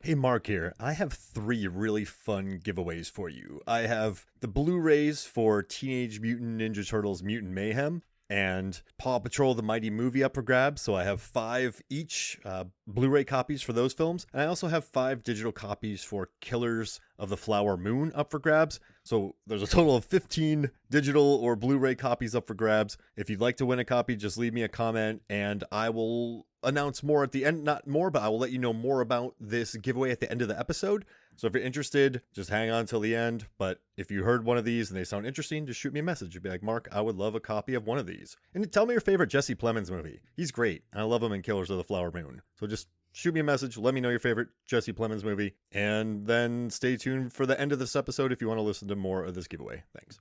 Hey, Mark here. I have three really fun giveaways for you. I have the Blu-rays for Teenage Mutant Ninja Turtles Mutant Mayhem and Paw Patrol the Mighty Movie up for grabs. So I have five each Blu-ray copies for those films. And I also have five digital copies for Killers of the Flower Moon up for grabs. So there's a total of 15 digital or Blu-ray copies up for grabs. If you'd like to win a copy, just leave me a comment and I will announce more at the end. Not more, but I will let you know more about this giveaway at the end of the episode. So if you're interested, just hang on till the end. But if you heard one of these and they sound interesting, just shoot me a message. You'd be like, Mark, I would love a copy of one of these. And tell me your favorite Jesse Plemons movie. He's great. I love him in Killers of the Flower Moon. So just shoot me a message. Let me know your favorite Jesse Plemons movie. And then stay tuned for the end of this episode if you want to listen to more of this giveaway. Thanks.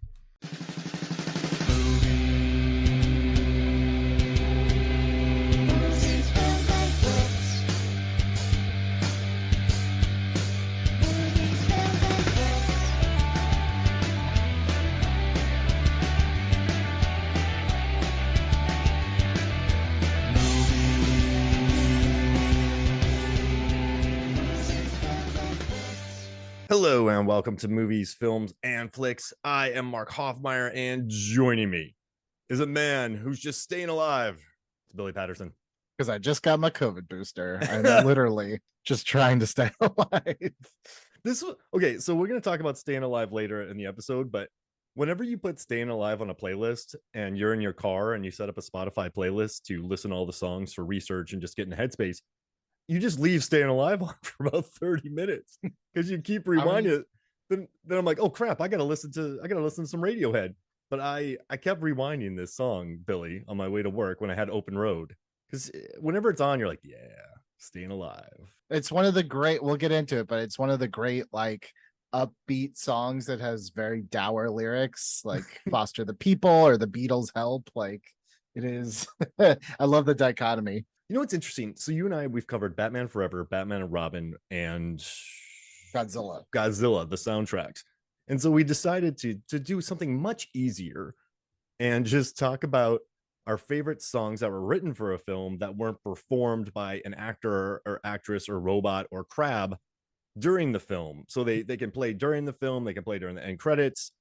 Hello and welcome to Movies, Films, and Flicks. I am Mark Hoffmeyer, and joining me is a man who's just staying alive. It's Billy Patterson. Because I just got my COVID booster. I'm literally just trying to stay alive. Okay, so we're going to talk about staying alive later in the episode, but whenever you put staying alive on a playlist and you're in your car and you set up a Spotify playlist to listen to all the songs for research and just get in the headspace, you just leave staying alive on for about 30 minutes because you keep rewinding it. Then I'm like, oh crap, I gotta listen to some Radiohead. But I kept rewinding this song, Billy, on my way to work when I had open road. Because whenever it's on, you're like, yeah, staying alive. It's one of the great, we'll get into it, but it's one of the great like upbeat songs that has very dour lyrics, like Foster the People or the Beatles Help. Like it is. I love the dichotomy. You know what's interesting? So you and I, we've covered Batman Forever, Batman and Robin, and Godzilla, the soundtracks. And so we decided to do something much easier and just talk about our favorite songs that were written for a film that weren't performed by an actor or actress or robot or crab during the film. So they can play during the film, they can play during the end credits.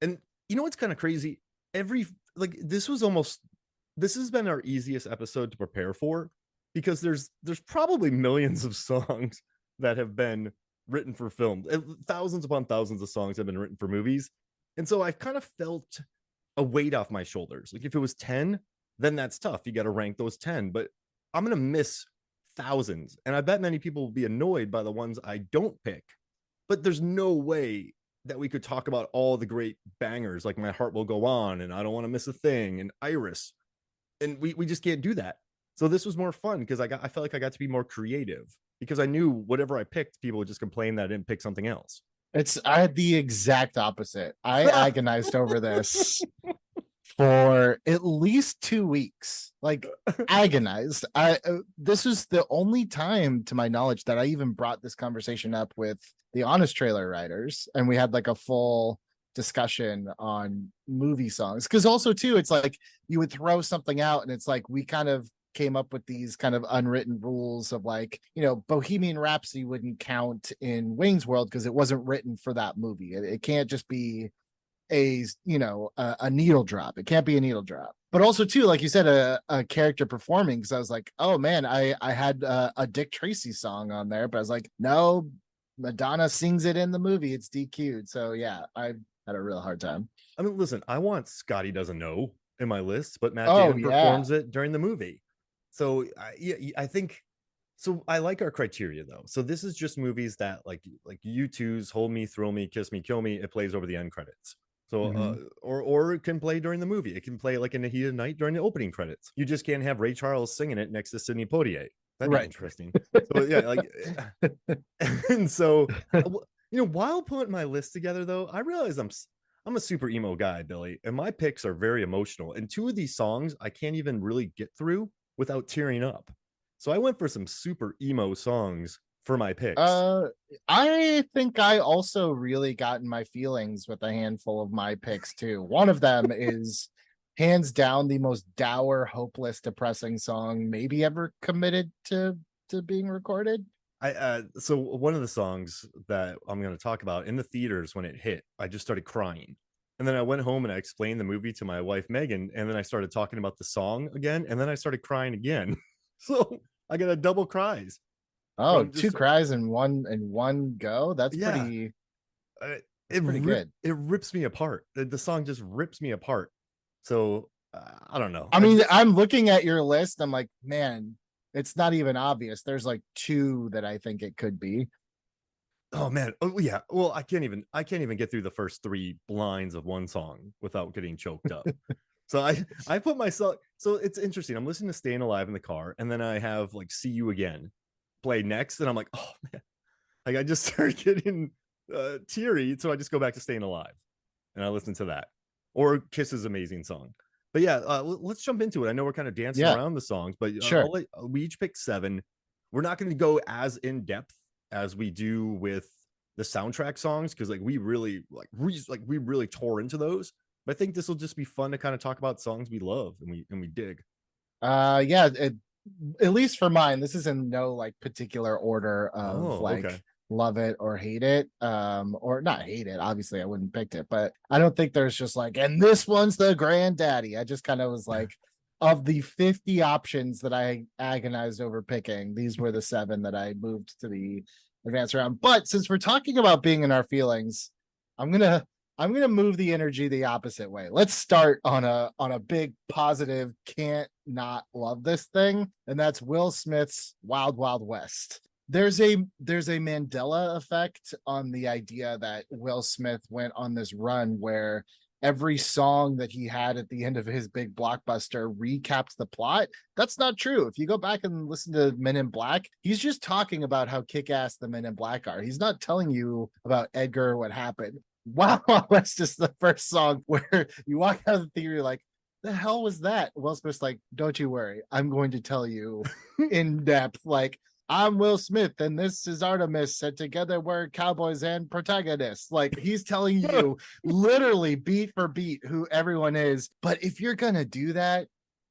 And you know what's kind of crazy? This has been our easiest episode to prepare for because there's probably millions of songs that have been written for film. Thousands upon thousands of songs have been written for movies. And so I've kind of felt a weight off my shoulders. Like if it was 10, then that's tough. You got to rank those 10, but I'm going to miss thousands. And I bet many people will be annoyed by the ones I don't pick, but there's no way that we could talk about all the great bangers like My Heart Will Go On and I Don't Want to Miss a Thing and Iris. And we just can't do that. So this was more fun because I felt like I got to be more creative because I knew whatever I picked, people would just complain that I didn't pick something else. I had the exact opposite. I agonized over this for at least 2 weeks, like agonized. This was the only time to my knowledge that I even brought this conversation up with the Honest Trailer writers. And we had like a full discussion on movie songs. Because also too, it's like you would throw something out and it's like we kind of came up with these kind of unwritten rules of like, Bohemian Rhapsody wouldn't count in Wayne's World because it wasn't written for that movie. It can't just be a needle drop. It can't be a needle drop. But also too, like you said, a character performing, because I was like, oh man, I had a Dick Tracy song on there, but I was like, no, Madonna sings it in the movie. It's DQ'd. So yeah, I had a real hard time. I mean, listen, I want Scotty Doesn't Know in my list, but Matt Damon performs it during the movie. So I think so. I like our criteria though. So this is just movies that like U2's Hold Me, Thrill Me, Kiss Me, Kill Me. It plays over the end credits. So or it can play during the movie. It can play like in A Heat of Night during the opening credits. You just can't have Ray Charles singing it next to Sidney Poitier. That'd be interesting. So yeah, like and so while putting my list together though, I realize I'm a super emo guy, Billy, and my picks are very emotional. And two of these songs I can't even really get through without tearing up. So I went for some super emo songs for my picks. I think I also really got in my feelings with a handful of my picks too. One of them is hands down the most dour, hopeless, depressing song maybe ever committed to being recorded. So one of the songs that I'm going to talk about in the theaters when it hit, I just started crying. And then I went home and I explained the movie to my wife Megan, and then I started talking about the song again, and then I started crying again. So I got a double cries Oh, from two just cries in one go. yeah. Uh, That's pretty good. it rips me apart. The song just rips me apart. So I don't know. I mean, I'm looking at your list. I'm like, man, it's not even obvious. There's like two that I think it could be. Oh man. Oh yeah. Well, I can't even get through the first three lines of one song without getting choked up. So I put myself, so it's interesting. I'm listening to Staying Alive in the car, and then I have like See You Again play next, and I'm like, oh man. Like I just start getting teary, so I just go back to Staying Alive and I listen to that. Or Kiss's amazing song. But yeah, let's jump into it. I know we're kind of dancing Yeah, around the songs, but sure. we each pick seven. We're not going to go as in depth as we do with the soundtrack songs, because like we really we really tore into those. But I think this will just be fun to kind of talk about songs we love and we dig. Yeah, at least for mine, this is in no like particular order of Oh, okay. like love it or hate it. Or not hate it. Obviously, I wouldn't pick it, but I don't think there's just like, and this one's the granddaddy. I just kind of was like, of the 50 options that I agonized over picking, these were the seven that I moved to the advanced round. But since we're talking about being in our feelings, I'm gonna move the energy the opposite way. Let's start on a big positive, can't not love this thing, and that's Will Smith's Wild Wild West. There's a Mandela effect on the idea that Will Smith went on this run where every song that he had at the end of his big blockbuster recapped the plot. That's not true. If you go back and listen to Men in Black, he's just talking about how kick-ass the Men in Black are. He's not telling you about Edgar or what happened. Wow, West is the first song where you walk out of the theater, you're like, the hell was that? Will Smith's like, don't you worry, I'm going to tell you in depth. Like, I'm Will Smith and this is Artemis, and together we're cowboys and protagonists. Like, he's telling you literally beat for beat who everyone is. But if you're gonna do that,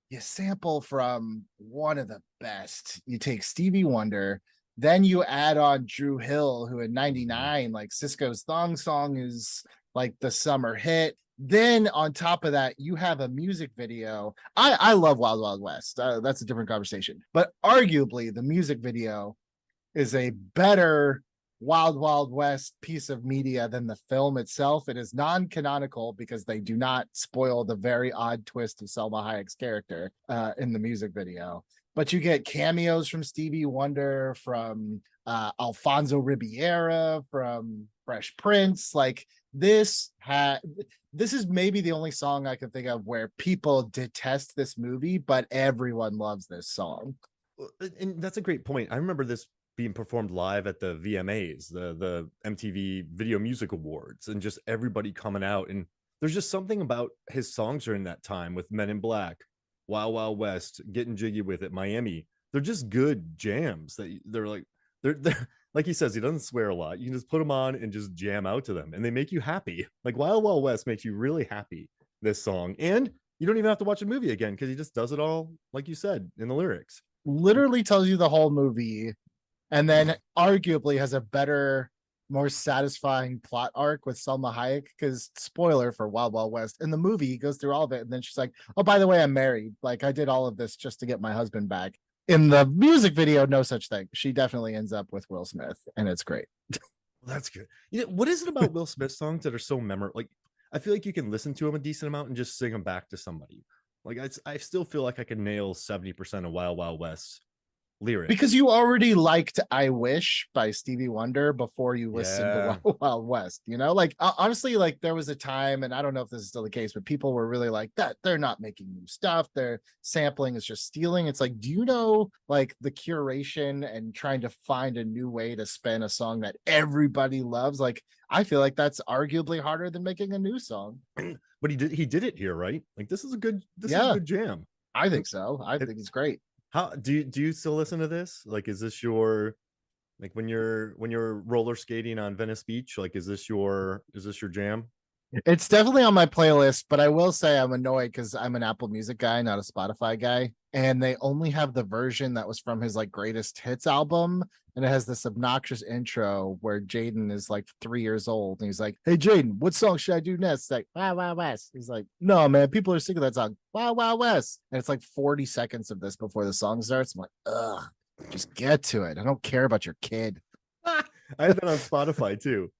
you sample from one of the best. You take Stevie Wonder, then you add on Drew Hill, who in '99, like Cisco's Thong Song is like the summer hit. Then on top of that, you have a music video. I love Wild Wild West. That's a different conversation. But arguably, the music video is a better Wild Wild West piece of media than the film itself. It is non-canonical because they do not spoil the very odd twist of Selma Hayek's character in the music video. But you get cameos from Stevie Wonder, from Alfonso Ribeira, from Fresh Prince. Like, this is maybe the only song I can think of where people detest this movie, but everyone loves this song. And that's a great point. I remember this being performed live at the VMAs, the MTV Video Music Awards, and just everybody coming out. And there's just something about his songs during that time with Men in Black, Wild Wild West, Getting Jiggy with It, Miami. They're just good jams that they're like he says, he doesn't swear a lot. You can just put them on and just jam out to them, and they make you happy. Like Wild Wild West makes you really happy, this song. And you don't even have to watch a movie again because he just does it all, like you said, in the lyrics. Literally tells you the whole movie, and then arguably has a better, more satisfying plot arc with Selma Hayek. Because spoiler for Wild Wild West, in the movie he goes through all of it, and then she's like, "Oh, by the way, I'm married. Like, I did all of this just to get my husband back." In the music video, no such thing. She definitely ends up with Will Smith, and it's great. Well, that's good. What is it about Will Smith songs that are so memorable? Like, I feel like you can listen to them a decent amount and just sing them back to somebody. Like, I still feel like I can nail 70% of Wild Wild West Because lyrics. you already liked I Wish by Stevie Wonder before you listened to Yeah. Wild Wild West, you know? Like, honestly, like, there was a time, and I don't know if this is still the case, but people were really like, that they're not making new stuff, their sampling is just stealing. It's like, do you know, like, the curation and trying to find a new way to spin a song that everybody loves? Like, I feel like that's arguably harder than making a new song. But he did it here, right? Like, this is a good Yeah, jam. I think so. I think it's great. How do you still listen to this? Like, is this your, like, when you're roller skating on Venice Beach? Like, is this your jam? It's definitely on my playlist, but I will say I'm annoyed because I'm an Apple Music guy, not a Spotify guy. And they only have the version that was from his like greatest hits album. And it has this obnoxious intro where Jaden is like 3 years old. And he's like, "Hey, Jaden, what song should I do next?" It's like, "Wow, Wow, West." He's like, "No, man, people are singing that song, Wow, Wow, West." And it's like 40 seconds of this before the song starts. I'm like, ugh, just get to it. I don't care about your kid. I had that on Spotify too.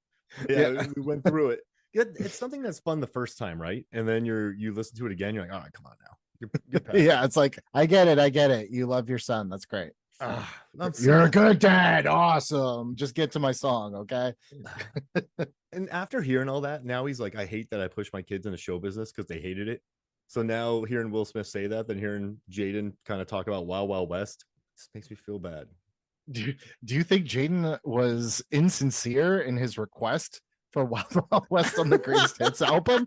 Yeah, Yeah. we went through it. It's something that's fun the first time, right? And then you listen to it again, you're like, oh, come on now, get past Yeah. It's like, I get it. I get it. You love your son. That's great. I'm You're a sad. good dad. Awesome. Just get to my song, okay? And after hearing all that, now he's like, I hate that I pushed my kids into show business because they hated it. So now hearing Will Smith say that, then hearing Jaden kind of talk about Wild Wild West, this makes me feel bad. Do, do you think Jaden was insincere in his request for Wild Wild West on the Greatest Hits album?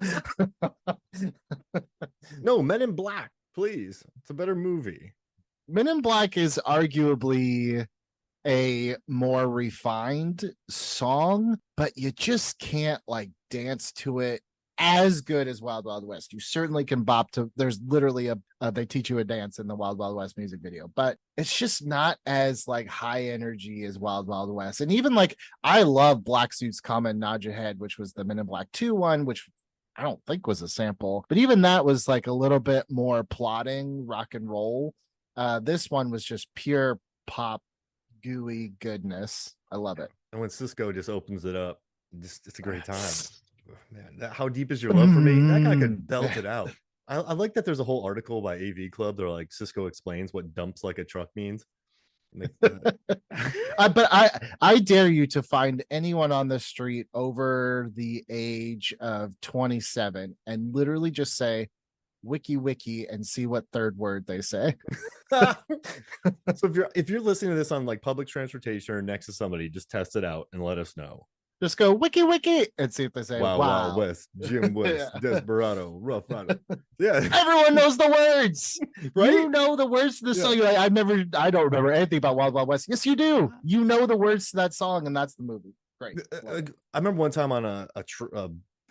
No, Men in Black, please. It's a better movie. Men in Black is arguably a more refined song, but you just can't like dance to it as good as Wild Wild West. You certainly can bop to. There's literally a they teach you a dance in the Wild Wild West music video, but it's just not as like high energy as Wild Wild West. And even like I love Black Suits Come and Nod Your Head, which was the Men in Black 2 one, which I don't think was a sample, but even that was like a little bit more plotting rock and roll. This one was just pure pop gooey goodness. I love it. And when Cisco just opens it up, just it's a great time. Man, how deep is your love for me? That guy could belt it out. I like that there's a whole article by AV Club. They're like, Cisco explains what dumps like a truck means. But I dare you to find anyone on the street over the age of 27 and literally just say wiki wiki and see what third word they say. So if you're listening to this on like public transportation or next to somebody, just test it out and let us know. Just go wiki wiki and see if they say Wow, wow. wow, West, Jim West, Yeah. Desperado, Rough Rider. Yeah, Everyone knows the words, right? You know the words to the song. You're like, I don't remember anything about Wild Wild West. Yes, you do. You know the words to that song, and that's the movie. Great. I remember one time on a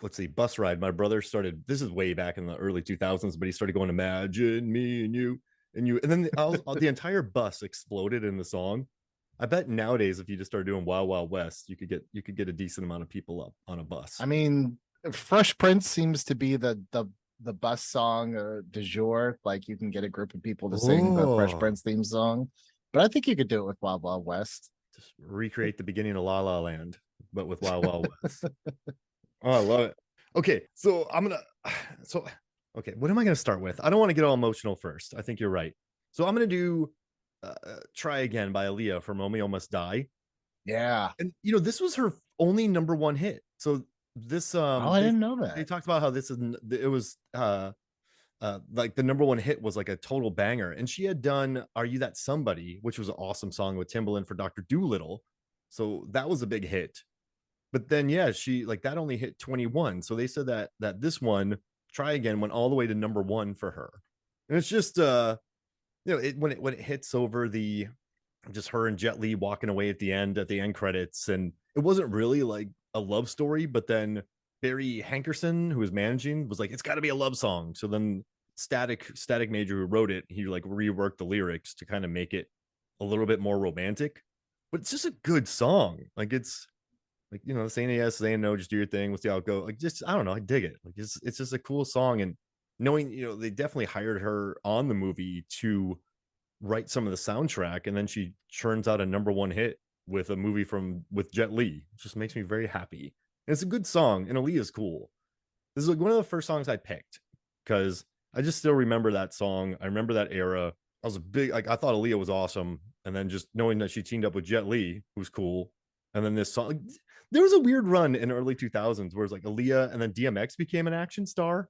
let's see, bus ride. My brother started. This is way back in the early 2000s, but he started going, "Imagine me and you and you," and then the entire bus exploded in the song. I bet nowadays, if you just start doing Wild Wild West, you could get a decent amount of people up on a bus. I mean, Fresh Prince seems to be the bus song du jour. Like you can get a group of people to sing the Fresh Prince theme song, but I think you could do it with Wild Wild West. Just recreate the beginning of La La Land, but with Wild Wild West. Oh, I love it. Okay, so okay, what am I gonna start with? I don't want to get all emotional first. I think you're right. So I'm gonna do Try Again by Aaliyah from Romeo Must Die. Yeah. And this was her only number one hit. So this I didn't know they that. talked about how it was like the number one hit was like a total banger. And she had done Are You That Somebody, which was an awesome song with Timbaland for Dr. Doolittle. So that was a big hit. But then yeah, she like that only hit 21. So they said that this one, Try Again, went all the way to number one for her. And it's just when it hits over the just her and Jet Li walking away at the end credits, and it wasn't really like a love story, but then Barry Hankerson, who was managing, was like, it's got to be a love song. So then Static Major, who wrote it, he like reworked the lyrics to kind of make it a little bit more romantic. But it's just a good song. Like it's like saying yes, saying no, just do your thing. We'll see how it goes. Like just I don't know, I dig it. Like it's just a cool song, and knowing they definitely hired her on the movie to write some of the soundtrack, and then she churns out a number one hit with a movie with Jet Li. It just makes me very happy. And it's a good song, and Aaliyah's cool. This is like one of the first songs I picked because I just still remember that song. I remember that era. I was a big I thought Aaliyah was awesome, and then just knowing that she teamed up with Jet Li, who's cool, and then this song. There was a weird run in early 2000s where it's like Aaliyah and then DMX became an action star.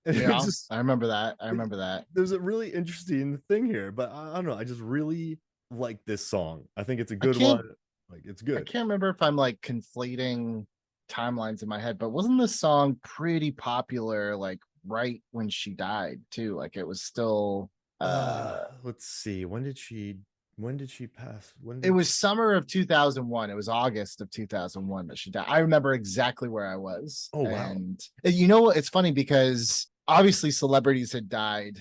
Yeah, I remember that. There's a really interesting thing here, but I don't know. I just really like this song. I think it's a good one. Like it's good. I can't remember if I'm like conflating timelines in my head, but wasn't this song pretty popular like right when she died too? Like it was still Let's see. When did she When did she pass? When It did was summer of 2001. It was August of 2001 that she died. I remember exactly where I was. Oh wow. And you know what? It's funny because obviously celebrities had died,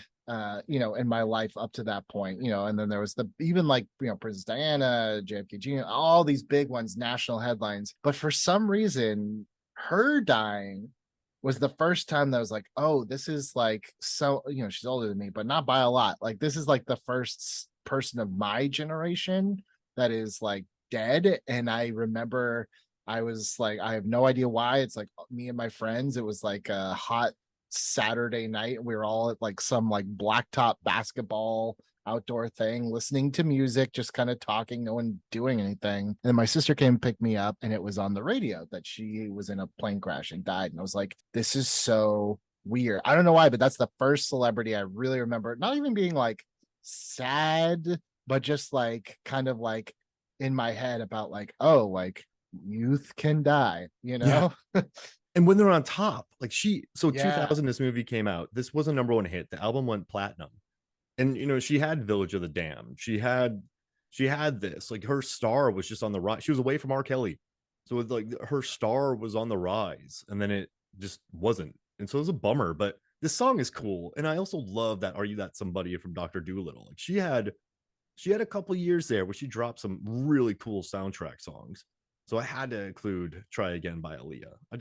in my life up to that point, and then there was even like, Princess Diana, JFK Jr., all these big ones, national headlines. But for some reason, her dying was the first time that I was like, oh, this is like, so, she's older than me, but not by a lot. Like, this is like the first person of my generation that is like dead. And I remember I was like, I have no idea why. It's like me and my friends, it was like a hot Saturday night. We were all at like some like blacktop basketball outdoor thing, listening to music, just kind of talking, no one doing anything. And then my sister came and picked me up, and it was on the radio that she was in a plane crash and died. And I was like, this is so weird. I don't know why, but that's the first celebrity I really remember not even being like sad, but just like kind of like in my head about like, oh, like youth can die, Yeah. And when they're on top, like so Yeah. 2000, this movie came out. This was a number one hit. The album went platinum. And she had Village of the Damned. She had this. Like her star was just on the rise. She was away from R. Kelly. So it's like her star was on the rise, and then it just wasn't. And so it was a bummer. But this song is cool. And I also love that Are You That Somebody from Dr. Dolittle. Like she had a couple years there where she dropped some really cool soundtrack songs. So I had to include Try Again by Aaliyah. I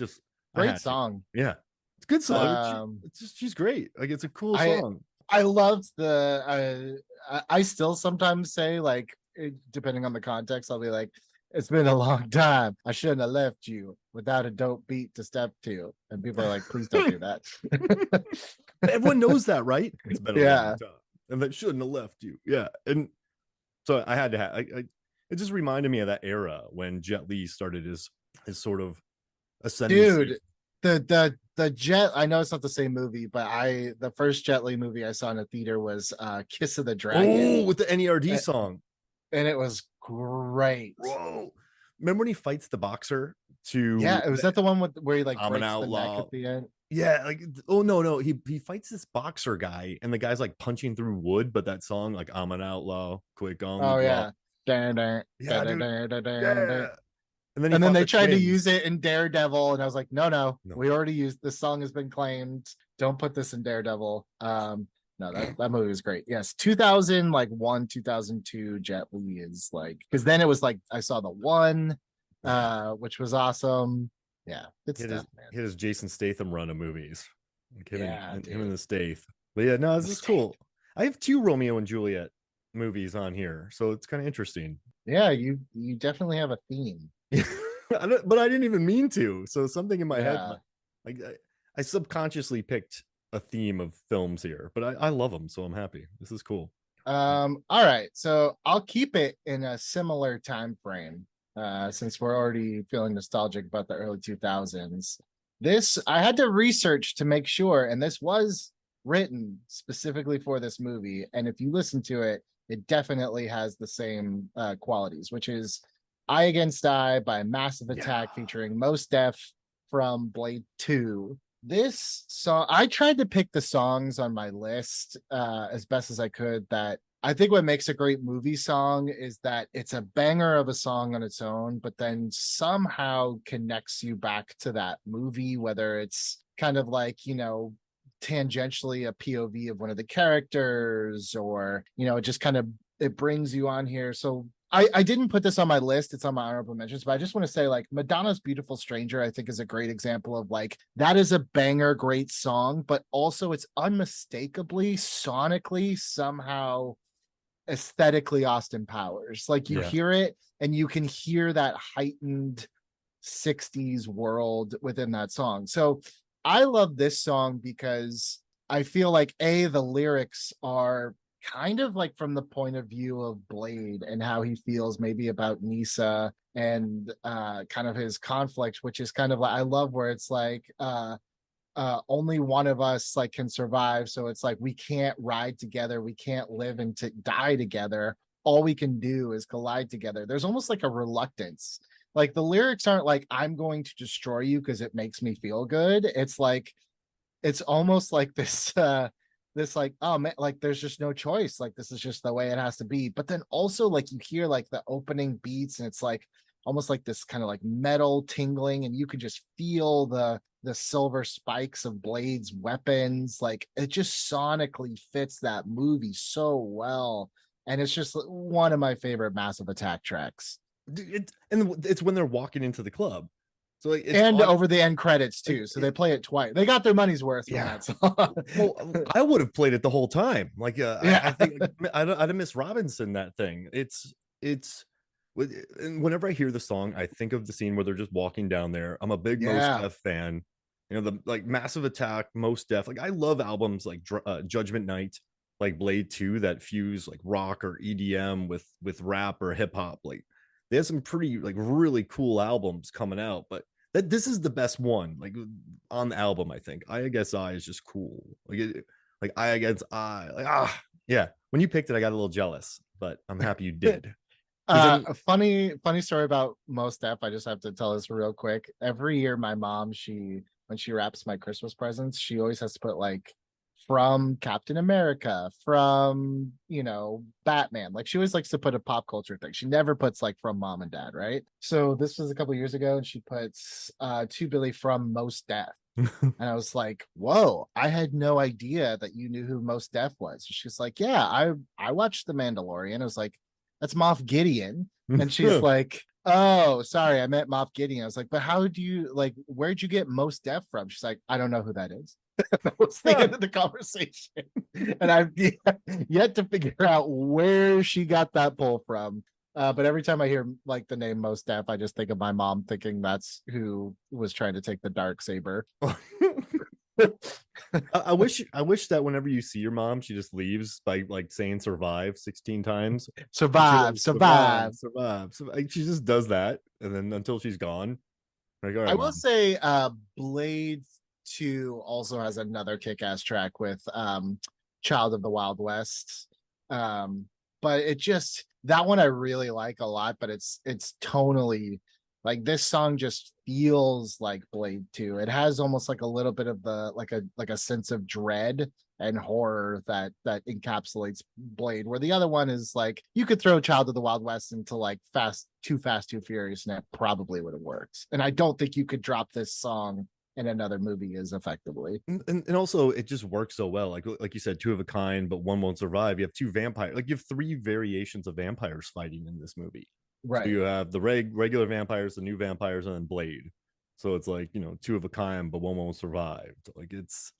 Great had to. song. Yeah. It's a good song. um She's great. Like it's a cool I song. I loved I still sometimes say like, depending on the context, I'll be like, it's been a long time. I shouldn't have left you without a dope beat to step to. And people are like, please don't do that. Everyone knows that, right? It's been a long Yeah. time, and that shouldn't have left you. Yeah, and so I had to have. It just reminded me of that era when Jet Li started his sort of ascendancy. Dude, the Jet, I know it's not the same movie, but the first Jet Li movie I saw in a theater was Kiss of the Dragon. Oh, with the NERD song. And it was great. Whoa! Remember when he fights the boxer to Yeah, was that the one where he like I'm an breaks the neck outlaw? at the end? Yeah, like oh no, he fights this boxer guy, and the guy's like punching through wood. But that song, like I'm an outlaw, quick on the Oh draw. yeah. Dun, dun, Yeah, dun, dun, dude. dun, dun, dun, dun. Yeah. And then he And then fought they the tried to use twins. it in Daredevil, and I was like, no, No. we already used this song has been claimed. Don't put this in Daredevil. No, that movie was great. Yes, 2000 like 2002 Jet Li is like, because then it was like I saw the one, Yeah. which was awesome. Yeah, good Hit stuff, his man. hit his Jason Statham run of movies. Like Yeah, him and dude. the Stath. But yeah, no, this is Mistake. cool. I have 2 Romeo and Juliet movies on here, so it's kind of interesting. Yeah, you definitely have a theme. But I didn't even mean to. So something in my head, Yeah. like I subconsciously picked a theme of films here, but I love them, so I'm happy. This is cool. All right, so I'll keep it in a similar time frame, since we're already feeling nostalgic about the early 2000s. This I had to research to make sure, and this was written specifically for this movie, and if you listen to it, it definitely has the same qualities, which is I Against I by Massive Attack, Yeah. featuring Mos Def from Blade 2. This song, I tried to pick the songs on my list as best as I could. That I think what makes a great movie song is that it's a banger of a song on its own, but then somehow connects you back to that movie, whether it's kind of like, tangentially a POV of one of the characters, or, it just kind of, it brings you on here. So I didn't put this on my list. It's on my honorable mentions, but I just want to say, like, Madonna's Beautiful Stranger, I think, is a great example of like, that is a banger, great song, but also it's unmistakably, sonically, somehow aesthetically Austin Powers. Like, you Yeah. hear it and you can hear that heightened 60s world within that song. So I love this song because I feel like the lyrics are kind of like from the point of view of Blade and how he feels maybe about Nisa, and kind of his conflict, which is kind of like, I love where it's like only one of us like can survive, so it's like we can't ride together, we can't live and die together, all we can do is collide together. There's almost like a reluctance. Like, the lyrics aren't like, I'm going to destroy you because it makes me feel good. It's like, it's almost like this this like, oh man, like there's just no choice, like this is just the way it has to be. But then also like you hear like the opening beats and it's like almost like this kind of like metal tingling, and you can just feel the silver spikes of Blade's weapons. Like it just sonically fits that movie so well, and it's just one of my favorite Massive Attack tracks. And it's when they're walking into the club, so like it's And on, over the end credits too, like so they play it twice. They got their money's worth from yeah. that song. Well, I would have played it the whole time. Like, I Yeah. think I'd have Miss Robinson that thing. And whenever I hear the song, I think of the scene where they're just walking down there. I'm a big Mos Yeah. Def fan. You know, the like Massive Attack, Mos Def. Like, I love albums like Judgment Night, like Blade 2, that fuse like rock or EDM with rap or hip hop. Like, they have some pretty like really cool albums coming out, but this is the best one like on the album. I think I Guess I is just cool. Like I Guess I, like, yeah, when you picked it I got a little jealous, but I'm happy you did. A funny story about Mos Def. I just have to tell this real quick. Every year my mom, when she wraps my Christmas presents, she always has to put like from Captain America, from Batman. Like she always likes to put a pop culture thing. She never puts like from mom and dad, right? So this was a couple years ago, and she puts to Billy from Mos Def. And I was like, whoa, I had no idea that you knew who Mos Def was. She's like, yeah, I watched The Mandalorian. I was like, that's Moff Gideon. And she's like, oh, sorry, I meant Moff Gideon. I was like, but how do you like, where'd you get Mos Def from? She's like, I don't know who that is. That was the end of the conversation. And I've yet to figure out where she got that pull from. But every time I hear like the name Mos Def, I just think of my mom thinking that's who was trying to take the dark saber. I wish that whenever you see your mom, she just leaves by like saying survive 16 times. Survive. Survive. Like, she just does that, and then until she's gone. Like, all right, I will Mom. say Blade 2 also has another kick-ass track with Child of the Wild West. But it just, that one I really like a lot, but it's tonally like this song just feels like Blade 2. It has almost like a little bit of the like a sense of dread and horror that encapsulates Blade, where the other one is like you could throw Child of the Wild West into like Too Fast, Too Furious, and it probably would have worked. And I don't think you could drop this song in another movie as effectively. And also it just works so well. Like you said, two of a kind, but one won't survive. You have two vampires. Like you have three variations of vampires fighting in this movie. Right. So you have the regular vampires, the new vampires, and then Blade. So it's like, two of a kind, but one won't survive. Like it's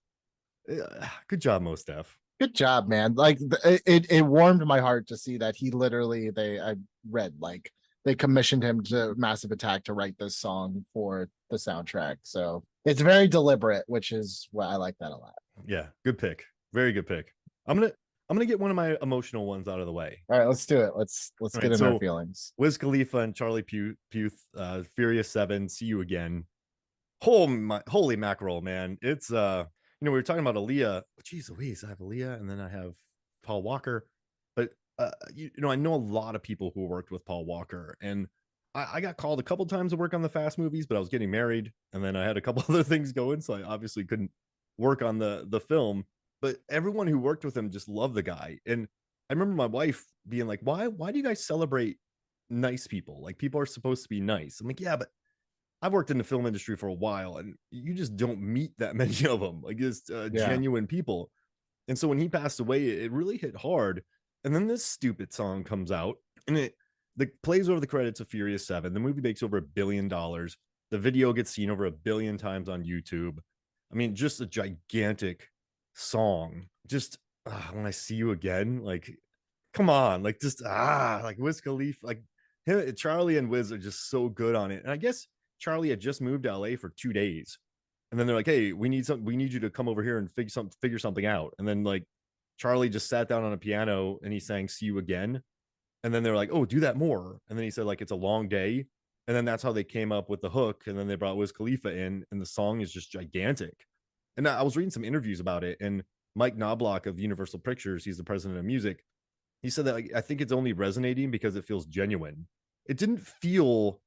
good job, Mos Def. Good job, man. Like it warmed my heart to see that he literally I read like they commissioned him to Massive Attack to write this song for the soundtrack. So it's very deliberate, which is why I like that a lot. Yeah, good pick. Very good pick. I'm gonna get one of my emotional ones out of the way. All right, let's do it. Let's get in our feelings. Wiz Khalifa and Charlie Puth, Furious 7, See You Again. Holy mackerel, man. It's we were talking about Aaliyah. Jeez Louise, I have Aaliyah and then I have Paul Walker. But I know a lot of people who worked with Paul Walker, and I got called a couple times to work on the Fast movies, but I was getting married and then I had a couple other things going, so I obviously couldn't work on the film. But everyone who worked with him just loved the guy. And I remember my wife being like, why do you guys celebrate nice people? Like, people are supposed to be nice. I'm like, yeah, but I've worked in the film industry for a while and you just don't meet that many of them. Like, it's genuine people. And so when he passed away, it really hit hard. And then this stupid song comes out and it plays over the credits of Furious 7. The movie makes over $1 billion. The video gets seen over 1 billion times on YouTube. I mean, just a gigantic song. Just when I See You Again, like, come on, like, just like Wiz Khalifa, like Charlie and Wiz are just so good on it. And I guess Charlie had just moved to LA for 2 days, and then they're like, hey, we need you to come over here and figure something out. And then like Charlie just sat down on a piano and he sang See You Again, and then they're like, oh, do that more. And then he said like, it's a long day. And then that's how they came up with the hook. And then they brought Wiz Khalifa in, and the song is just gigantic. And I was reading some interviews about it, and Mike Knobloch of Universal Pictures, he's the president of music, he said that like, I think it's only resonating because it feels genuine. It didn't feel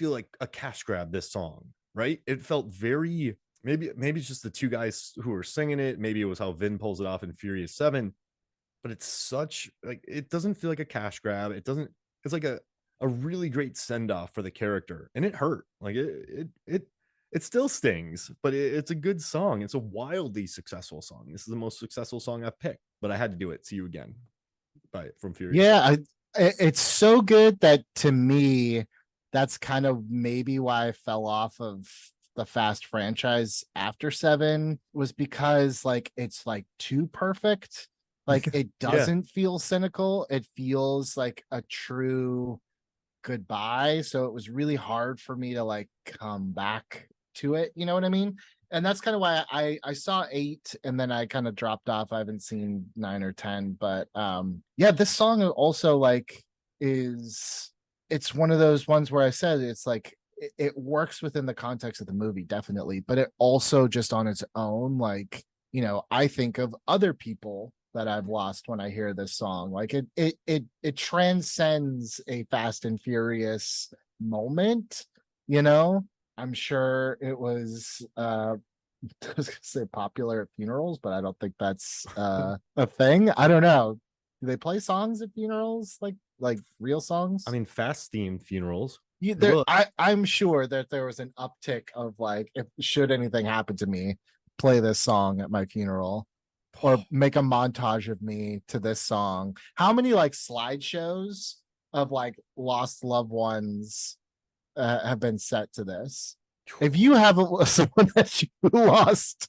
like a cash grab, this song, right? It felt very maybe it's just the two guys who were singing it. Maybe it was how Vin pulls it off in Furious 7, but it's such like it doesn't feel like a cash grab. It doesn't. It's like a really great send off for the character, and it hurt. Like it still stings, but it's a good song. It's a wildly successful song. This is the most successful song I've picked, but I had to do it. See You Again from Furious. Yeah, it's so good that to me, that's kind of maybe why I fell off of the Fast franchise after 7, was because like it's like too perfect. Like it Yeah. doesn't feel cynical. It feels like a true goodbye. So it was really hard for me to like come back to it. You know what I mean? And that's kind of why I saw 8 and then I kind of dropped off. I haven't seen 9 or 10, but yeah, this song also like it's one of those ones where I said it's like it works within the context of the movie, definitely, but it also just on its own, like, you know, I think of other people that I've lost when I hear this song. Like it transcends a Fast and Furious moment, you know. I'm sure it was I was gonna say popular at funerals, but I don't think that's a thing. I don't know. Do they play songs at funerals, like real songs? I mean, Fast themed funerals. Yeah, They will. I'm sure that there was an uptick of like, if should anything happen to me, play this song at my funeral, or make a montage of me to this song. How many like slideshows of like lost loved ones have been set to this? If you have someone that you lost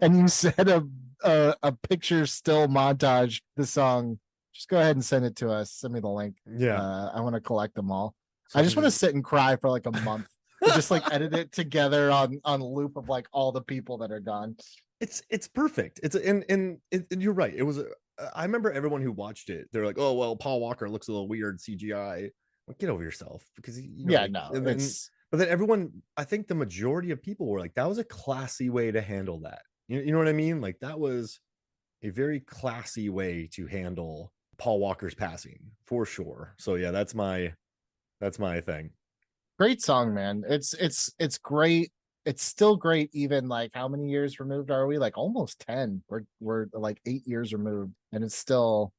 and you set a picture still montage the song, just go ahead and send it to us. Send me the link. Yeah. I want to collect them all. So I just want to sit and cry for like a month and just like edit it together on loop of like all the people that are gone. It's perfect. It's and you're right. It was. I remember everyone who watched it. They're like, "Oh well, Paul Walker looks a little weird CGI." Like, get over yourself, because you know, Yeah, like, no, and then, it's but then everyone, I think the majority of people were like, "That was a classy way to handle that." You know what I mean? Like that was a very classy way to handle Paul Walker's passing for sure. So yeah, that's my thing. great song, man. It's great. It's still great, even like how many years removed are we? Like almost 10. We're like 8 years removed, and it's still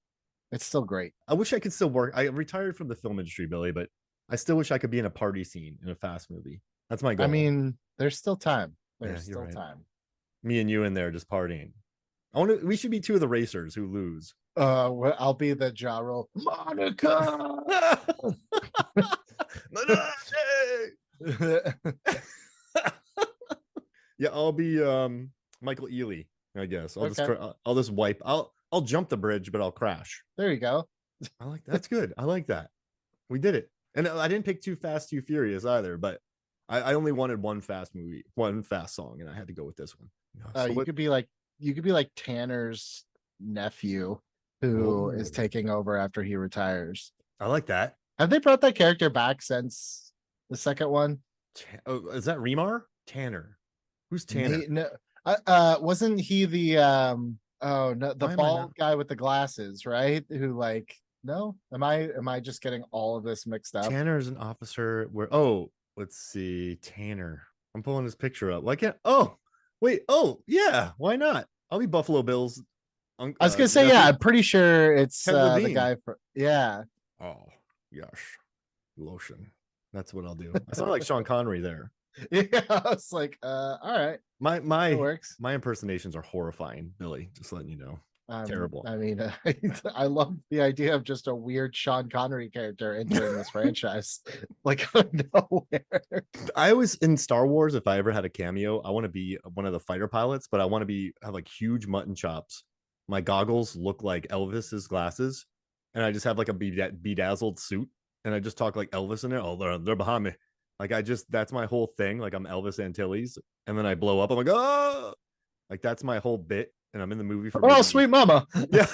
great. I wish I could still work. I retired from the film industry, Billy, but I still wish I could be in a party scene in a Fast movie. That's my goal. I mean, there's still time. There's Yeah, you're still right. time. Me and you in there just partying. I want to. We should be two of the racers who lose. I'll be the jaw roll. Monica. Yeah, I'll be Michael Ealy, I guess. Okay. I'll just wipe. I'll jump the bridge, but I'll crash. There you go. I like that's good. I like that. We did it. And I didn't pick Too Fast, Too Furious either, but I only wanted one Fast movie, one Fast song, and I had to go with this one. So You could be like Tanner's nephew who is taking over after he retires. I like that. Have they brought that character back since the second one? Oh, is that Remar? Tanner. Who's Tanner? No, wasn't he the oh no, the bald guy with the glasses, right? Who like, no? Am I just getting all of this mixed up? Tanner is an officer where let's see. Tanner. I'm pulling his picture up. Why can't wait, yeah, why not? I'll be Buffalo Bills. I was gonna say, yeah, I'm pretty sure it's the guy for Oh gosh. Lotion. That's what I'll do. I sound like Sean Connery there. Yeah, I was like, all right. My works. My impersonations are horrifying, Billy. Just letting you know. Terrible. I mean, I love the idea of just a weird Sean Connery character entering this franchise, like out of nowhere. I was in Star Wars. If I ever had a cameo, I want to be one of the fighter pilots, but I want to have like huge mutton chops. My goggles look like Elvis's glasses, and I just have like a bedazzled suit, and I just talk like Elvis in there. Oh, they're behind me. Like that's my whole thing. Like I'm Elvis Antilles, and then I blow up. I'm like, oh, like that's my whole bit. And I'm in the movie for sweet mama. Yeah.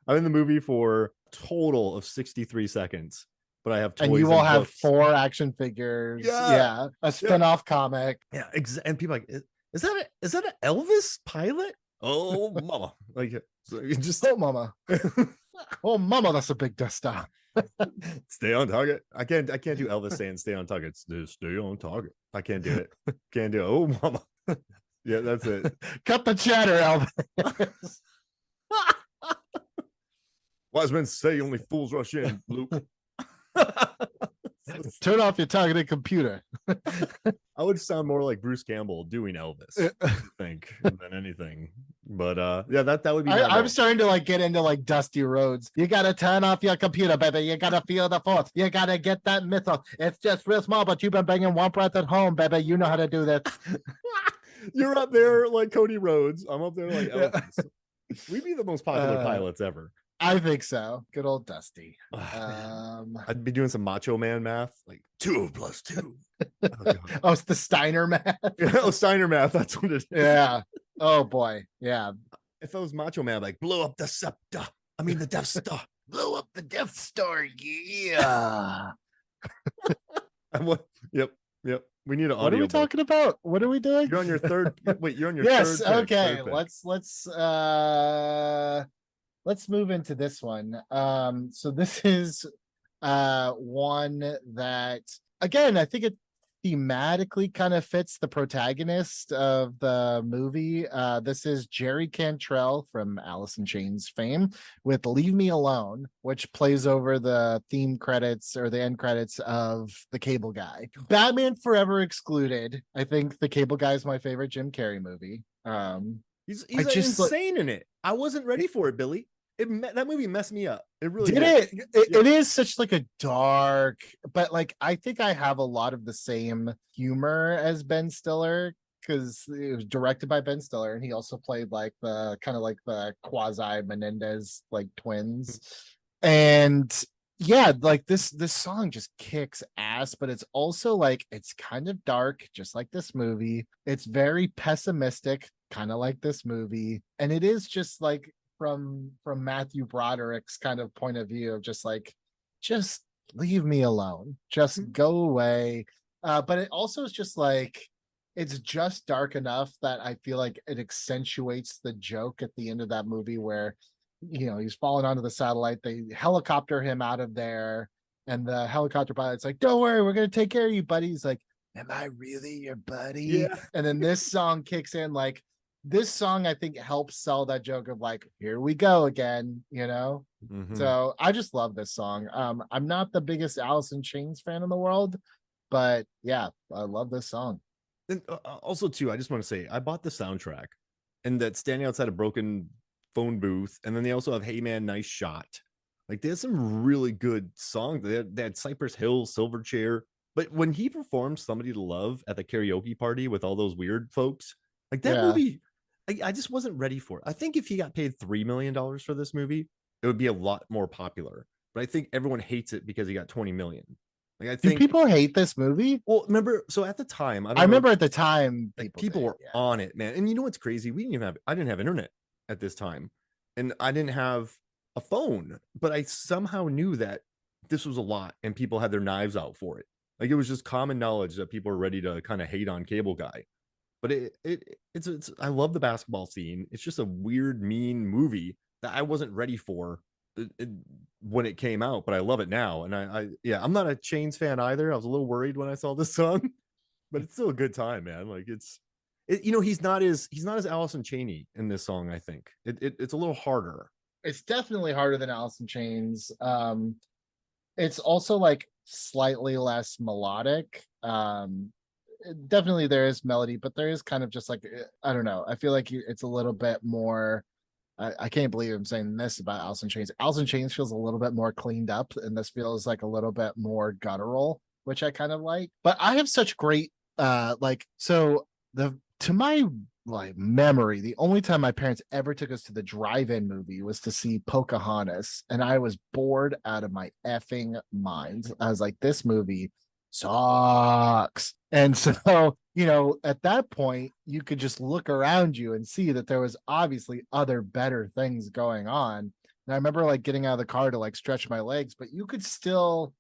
I'm in the movie for a total of 63 seconds, but I have toys and you will have books. 4 action figures. Yeah, a spin-off comic. Yeah, and people are like, is that an Elvis pilot? Oh, mama! Like, so you just mama. Oh, mama, that's a big Death Star. Stay on target. I can't do Elvis saying stay on target. Stay on target. I can't do it. Can't do it. Oh mama. Yeah, that's it. Cut the chatter, Elvis. Wise men say only fools rush in, Luke. Turn off your targeted computer. I would sound more like Bruce Campbell doing Elvis, I think, than anything. But yeah, that would be. I'm starting to like get into like Dusty Rhodes. You gotta turn off your computer, baby. You gotta feel the force. You gotta get that mythos. It's just real small, but you've been banging one breath at home, baby. You know how to do this. You're up there like Cody Rhodes. I'm up there like Elvis. We'd be the most popular pilots ever. I think so. Good old Dusty. I'd be doing some Macho Man math, like 2 + 2. Oh, it's the Steiner math. Oh, Steiner math. That's what it is. Yeah. Oh boy. Yeah. If I was Macho Man, I'd like blow up the scepter. I mean the Death Star. Blow up the Death Star. Yeah. Yep. We need an audio. What are we talking about? What are we doing? You're on your third. Wait, you're on your yes. third. Okay. Third pick. Let's move into this one. So this is one that, again, I think it thematically kind of fits the protagonist of the movie. This is Jerry Cantrell from Alice in Chains fame with Leave Me Alone, which plays over the theme credits or the end credits of The Cable Guy. Batman Forever excluded. I think The Cable Guy is my favorite Jim Carrey movie. He's insane in it. I wasn't ready for it, Billy. That movie messed me up. It really did. It is such like a dark, but like I think I have a lot of the same humor as Ben Stiller because it was directed by Ben Stiller and he also played like the kind of like the quasi Menendez like twins. And yeah, like this song just kicks ass, but it's also like it's kind of dark, just like this movie. It's very pessimistic, kind of like this movie, and it is just like from Matthew Broderick's kind of point of view of just leave me alone, just go away. But it also is just like it's just dark enough that I feel like it accentuates the joke at the end of that movie where he's falling onto the satellite, they helicopter him out of there, and the helicopter pilot's like, don't worry, we're gonna take care of you, buddy. He's like, am I really your buddy? Yeah. And then this song kicks in. Like this song I think helps sell that joke of like, here we go again, Mm-hmm. So I just love this song. I'm not the biggest Alice in Chains fan in the world, but yeah, I love this song. And also too, I just want to say I bought the soundtrack and that standing outside a broken phone booth, and then they also have Hey Man, Nice Shot. Like there's some really good songs. They had Cypress Hill, Silverchair. But when he performed Somebody to Love at the karaoke party with all those weird folks, like that movie, I just wasn't ready for it. I think if he got paid $3 million for this movie, it would be a lot more popular. But I think everyone hates it because he got 20 million. Like I think do people hate this movie? Well, remember, so at the time, I remember at the time people were on it, man. And you know what's crazy? I didn't have internet at this time, and I didn't have a phone, but I somehow knew that this was a lot and people had their knives out for it. Like it was just common knowledge that people are ready to kind of hate on Cable Guy. But it's I love the basketball scene. It's just a weird, mean movie that I wasn't ready for when it came out, but I love it now. And I'm not a Chains fan either. I was a little worried when I saw this song, but it's still a good time, man. Like he's not as Allison Chaney in this song. I think it's a little harder. It's definitely harder than Alice in Chains. It's also like slightly less melodic. Definitely there is melody, but there is kind of just like, I don't know. I feel like it's a little bit more. I can't believe I'm saying this about Alice in Chains. Alice in Chains feels a little bit more cleaned up, and this feels like a little bit more guttural, which I kind of like. But I have such great to my like memory, the only time my parents ever took us to the drive-in movie was to see Pocahontas, and I was bored out of my effing mind. I was like, this movie sucks. And so, at that point, you could just look around you and see that there was obviously other better things going on. And I remember like getting out of the car to like stretch my legs, but you could still,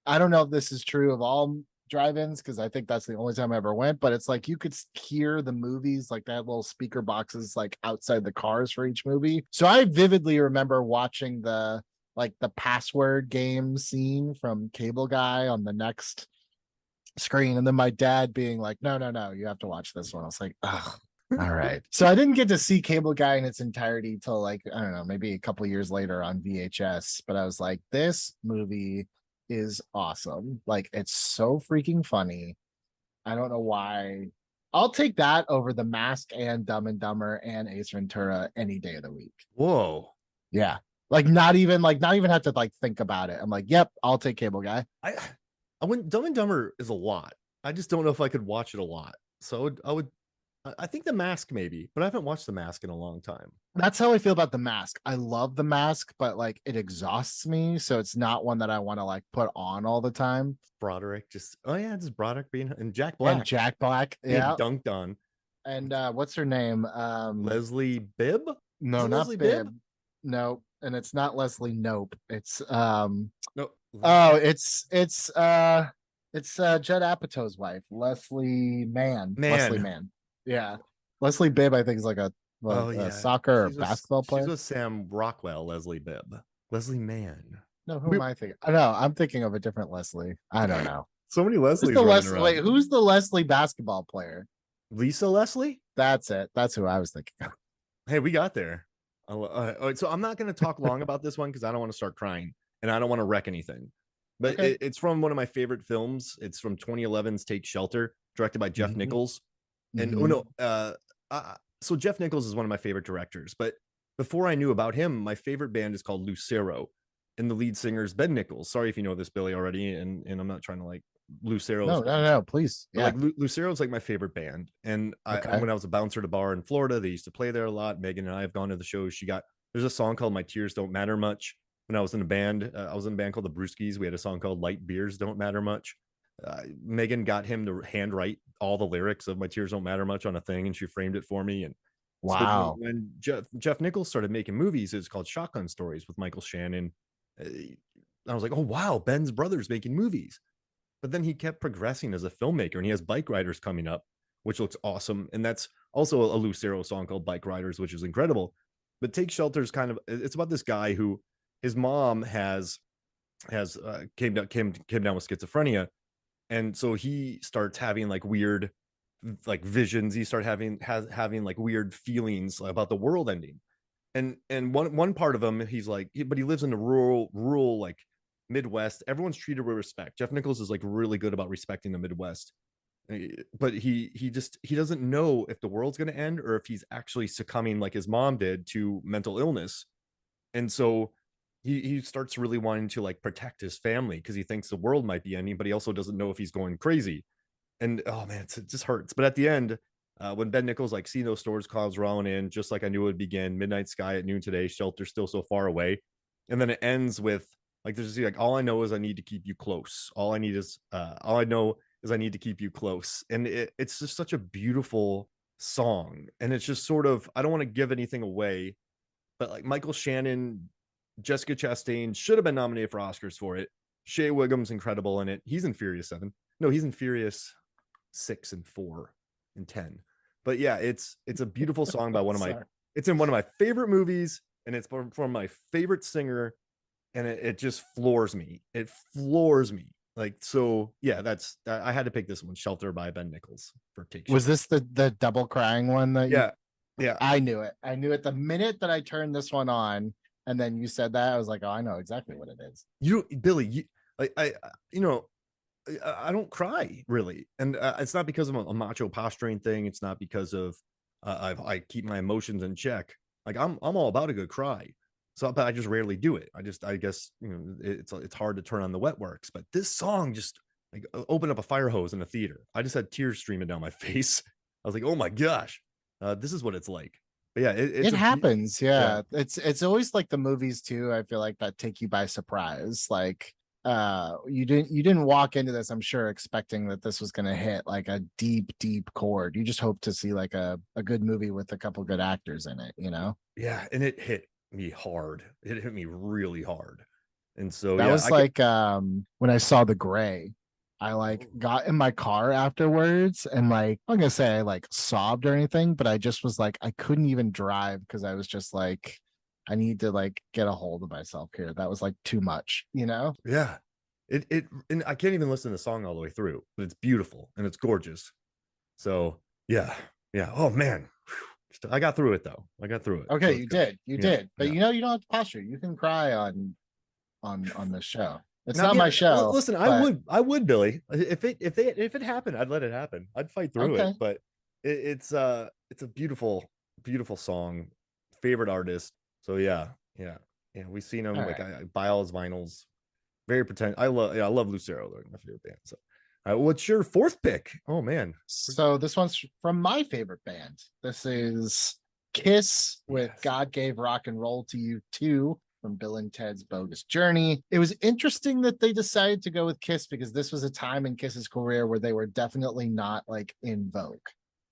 I don't know if this is true of all drive-ins because I think that's the only time I ever went, but it's like you could hear the movies, like they had little speaker boxes like outside the cars for each movie. So I vividly remember watching the like the password game scene from Cable Guy on the next screen, and then my dad being like, no, no, no, you have to watch this one. I was like, oh, all right. So I didn't get to see Cable Guy in its entirety till like, I don't know, maybe a couple years later on VHS, but I was like, this movie is awesome. Like, it's so freaking funny. I don't know why. I'll take that over The Mask and Dumb and Dumber and Ace Ventura any day of the week. Whoa. Yeah. Not even have to like think about it. I'm like, yep, I'll take Cable Guy. I went Dumb and Dumber is a lot. I just don't know if I could watch it a lot. So I think The Mask maybe, but I haven't watched The Mask in a long time. That's how I feel about The Mask. I love The Mask, but like it exhausts me. So it's not one that I want to like put on all the time. Broderick just Broderick being and Jack Black. And Jack Black. Yeah. Dunked on. And what's her name? Leslie Bibb? No, not Leslie Bibb. No, and it's not Leslie Nope. It's no. Oh, it's Judd Apatow's wife, Leslie Mann. Leslie Mann. Yeah. Leslie Bibb, I think, is like a soccer or basketball player. She's with Sam Rockwell, Leslie Bibb. Leslie Mann. No, who am I thinking? I know, I'm thinking of a different Leslie. I don't know. So many Leslies. Wait, who's the Leslie basketball player? Lisa Leslie? That's it. That's who I was thinking of. Hey, we got there. So I'm not going to talk long about this one because I don't want to start crying and I don't want to wreck anything. But okay. It's from one of my favorite films. It's from 2011's Take Shelter, directed by Jeff Nichols. And so Jeff Nichols is one of my favorite directors. But before I knew about him, my favorite band is called Lucero, and the lead singer is Ben Nichols. Sorry if you know this, Billy, already, and I'm not trying to like Lucero. No, please. Yeah. Like Lucero is like my favorite band, and when I was a bouncer at a bar in Florida, they used to play there a lot. Megan and I have gone to the shows. There's a song called "My Tears Don't Matter Much." When I was in a band, called the Brewskis. We had a song called "Light Beers Don't Matter Much." Megan got him to handwrite all the lyrics of "My Tears Don't Matter Much" on a thing, and she framed it for me. And wow, so when Jeff Nichols started making movies, it was called Shotgun Stories with Michael Shannon. I was like, oh wow, Ben's brother's making movies. But then he kept progressing as a filmmaker, and he has Bike Riders coming up, which looks awesome. And that's also a Lucero song called Bike Riders, which is incredible. But Take Shelter is it's about this guy who his mom came down with schizophrenia. And so he starts having like weird like visions. He started having like weird feelings about the world ending. And one part of him, he's like, but he lives in the rural like Midwest. Everyone's treated with respect. Jeff Nichols is like really good about respecting the Midwest, but he doesn't know if the world's going to end or if he's actually succumbing like his mom did to mental illness. And so he starts really wanting to like protect his family because he thinks the world might be ending, but he also doesn't know if he's going crazy. And oh man, it just hurts. But at the end, when Ben Nichols like see those storage clouds rolling in, just like I knew it would begin, midnight sky at noon today, shelter still so far away. And then it ends with like there's like all I know is I need to keep you close. All I know is I need to keep you close. And it's just such a beautiful song. And it's just sort of, I don't want to give anything away, but like Michael Shannon, Jessica Chastain should have been nominated for Oscars for it. Shea Whigham's incredible in it. He's in Furious 7. No, he's in Furious 6 and 4 and 10. But yeah, it's a beautiful song by it's in one of my favorite movies, and it's from my favorite singer, and it just floors me. It floors me. Like, so yeah, I had to pick this one, Shelter by Ben Nichols for Take Shelter. Was this the double crying one that yeah. I knew it the minute that I turned this one on, and then you said that, I was like, oh, I know exactly what it is. Billy, I don't cry really, and it's not because of a macho posturing thing. It's not because of I keep my emotions in check. Like I'm all about a good cry, so but I just rarely do it. I guess it's hard to turn on the wet works, but this song just like opened up a fire hose in a theater. I just had tears streaming down my face. I was like, oh my gosh, this is what it's like. But yeah, it happens. Yeah, it's always like the movies too. I feel like that take you by surprise. Like you didn't walk into this, I'm sure, expecting that this was going to hit like a deep chord. You just hope to see like a good movie with a couple good actors in it, Yeah, and it hit me hard. It hit me really hard. And so that was when I saw The Gray, I like got in my car afterwards, and like I'm not gonna say I like sobbed or anything, but I just was like I couldn't even drive because I was just like I need to like get a hold of myself here. That was like too much, you know? Yeah. It and I can't even listen to the song all the way through, but it's beautiful and it's gorgeous. So yeah. Yeah. Oh man. Whew. I got through it though. I got through it. So Okay, it's you good. did. You Yeah. did. But Yeah. you know, you don't have to posture. You can cry on the show. It's Now, not yeah, my show, listen, but I would, Billy. If it happened, I'd let it happen. I'd fight through it. okay. But it's a beautiful song. Favorite artist. So yeah, yeah, yeah. We've seen All him. Like right. I buy all his vinyls. Very pretend. I love Lucero. They're my favorite band. So, what's your fourth pick? Oh man, So this one's from my favorite band. This is Kiss with yes. God Gave Rock and Roll to You Too from Bill and Ted's Bogus Journey. It was interesting that they decided to go with Kiss because this was a time in Kiss's career where they were definitely not like in vogue.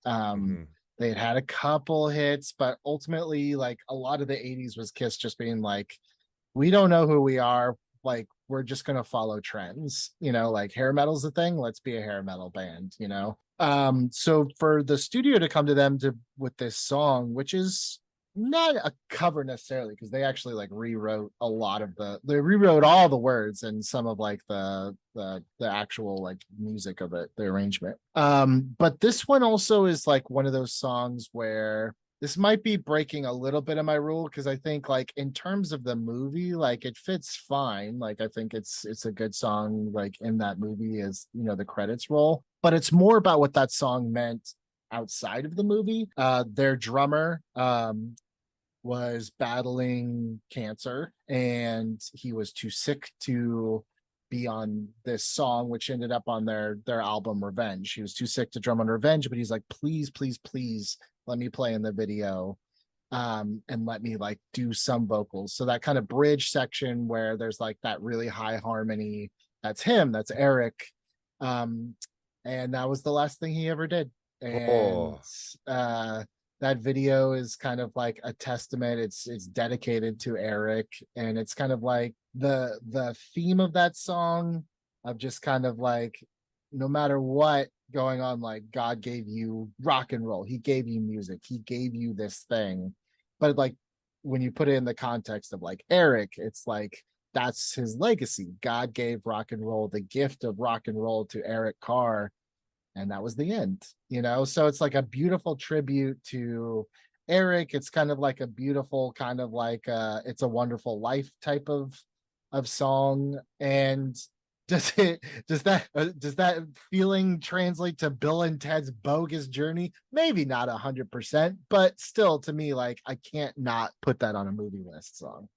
Um, Mm-hmm. they had a couple hits, but ultimately, like a lot of the 80s was Kiss just being like, we don't know who we are. Like, we're just gonna follow trends, you know, like hair metal's a thing. Let's be a hair metal band, you know. So for the studio to come to them to with this song, which is not a cover necessarily, because they actually like rewrote a lot of they rewrote all the words and some of like the actual like music of it, the arrangement. But this one also is like one of those songs where this might be breaking a little bit of my rule because I think like in terms of the movie, like it fits fine. Like I think it's a good song like in that movie as you know the credits roll, but it's more about what that song meant outside of the movie. Their drummer was battling cancer and he was too sick to be on this song, which ended up on their album Revenge. He was too sick to drum on Revenge, but he's like, please, please, please let me play in the video and let me like do some vocals. So that kind of bridge section where there's like that really high harmony, that's him, that's Eric. Um, and that was the last thing he ever did. And Oh, that video is kind of like a testament. It's dedicated to Eric, and it's kind of like the theme of that song of just kind of like no matter what going on, like God gave you rock and roll, he gave you music, he gave you this thing. But like when you put it in the context of like Eric, it's like that's his legacy. God gave rock and roll, the gift of rock and roll to Eric Carr, and that was the end, you know. So it's like a beautiful tribute to Eric. It's kind of like a beautiful kind of like It's a Wonderful Life type of song. And does that feeling translate to Bill and Ted's Bogus Journey? Maybe not 100%, but still to me, like I can't not put that on a movie list song.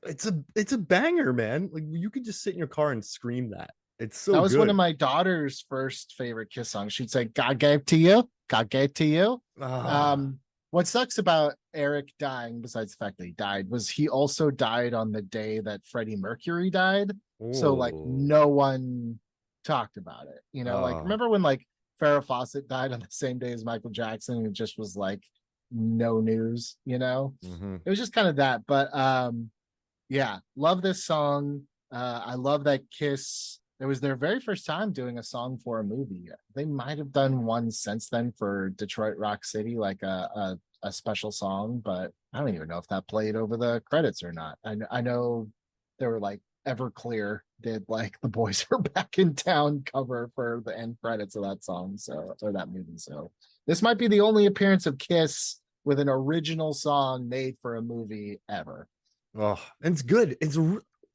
it's a banger, man. Like you could just sit in your car and scream that. It's so That was one of good. my daughter's first favorite Kiss songs. She'd say, God gave to you, God gave to you. Ah, Um, what sucks about Eric dying, besides the fact that he died, was he also died on the day that Freddie Mercury died. So like oh, no one talked about it. You know, like ah. remember when like Farrah Fawcett died on the same day as Michael Jackson and it just was like no news, you know? Mm-hmm. It was just kind of that. But yeah, love this song. I love that Kiss. It was their very first time doing a song for a movie. They might have done one since then for Detroit Rock City, like a special song, but I don't even know if that played over the credits or not. I know they were like Everclear did like the Boys Are Back in Town cover for the end credits of that song, so or that movie. So this might be the only appearance of Kiss with an original song made for a movie ever. Oh, and it's good.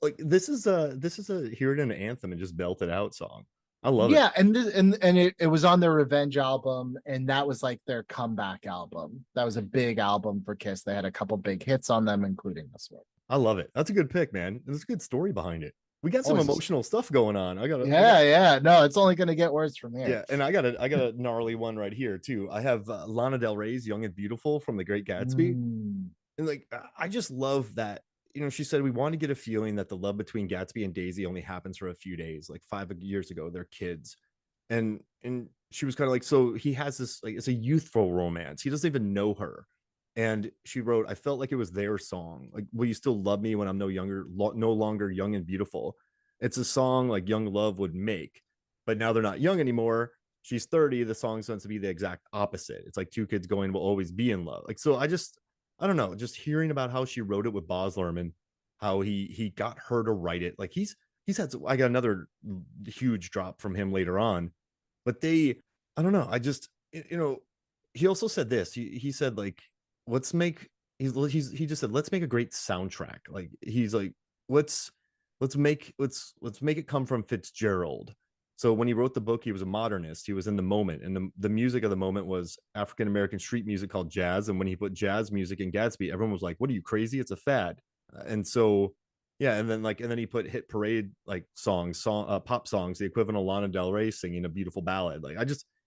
Like this is a hear it in an anthem and just belt it out song. I love it. Yeah, and it was on their Revenge album, and that was like their comeback album. That was a big album for Kiss. They had a couple big hits on them, including this one. I love it. That's a good pick, man. There's a good story behind it. We got some Always, emotional stuff going on. I got yeah, yeah. No, it's only gonna get worse from here. yeah, and I got a gnarly one right here too. I have Lana Del Rey's "Young and Beautiful" from The Great Gatsby, Mm. and like I just love that. She said we want to get a feeling that the love between Gatsby and Daisy only happens for a few days. Like 5 years ago, they're kids, and she was kind of like, so he has this like it's a youthful romance. He doesn't even know her, and she wrote, I felt like it was their song. Like, will you still love me when I'm no longer young and beautiful? It's a song like young love would make, but now they're not young anymore. She's 30. The song's supposed to be the exact opposite. It's like two kids going, will always be in love. Like, so I just I don't know, just hearing about how she wrote it with Baz Luhrmann, how he got her to write it. Like he's had I got another huge drop from him later on, but I don't know, I just he also said this. He said like let's make he just said let's make a great soundtrack. Like he's like let's let's make it come from Fitzgerald. So when he wrote the book, he was a modernist. He was in the moment, and the music of the moment was African American street music called jazz. And when he put jazz music in Gatsby, everyone was like, "What are you crazy? It's a fad." And so, yeah, and then he put hit parade like pop songs, the equivalent of Lana Del Rey singing a beautiful ballad. Like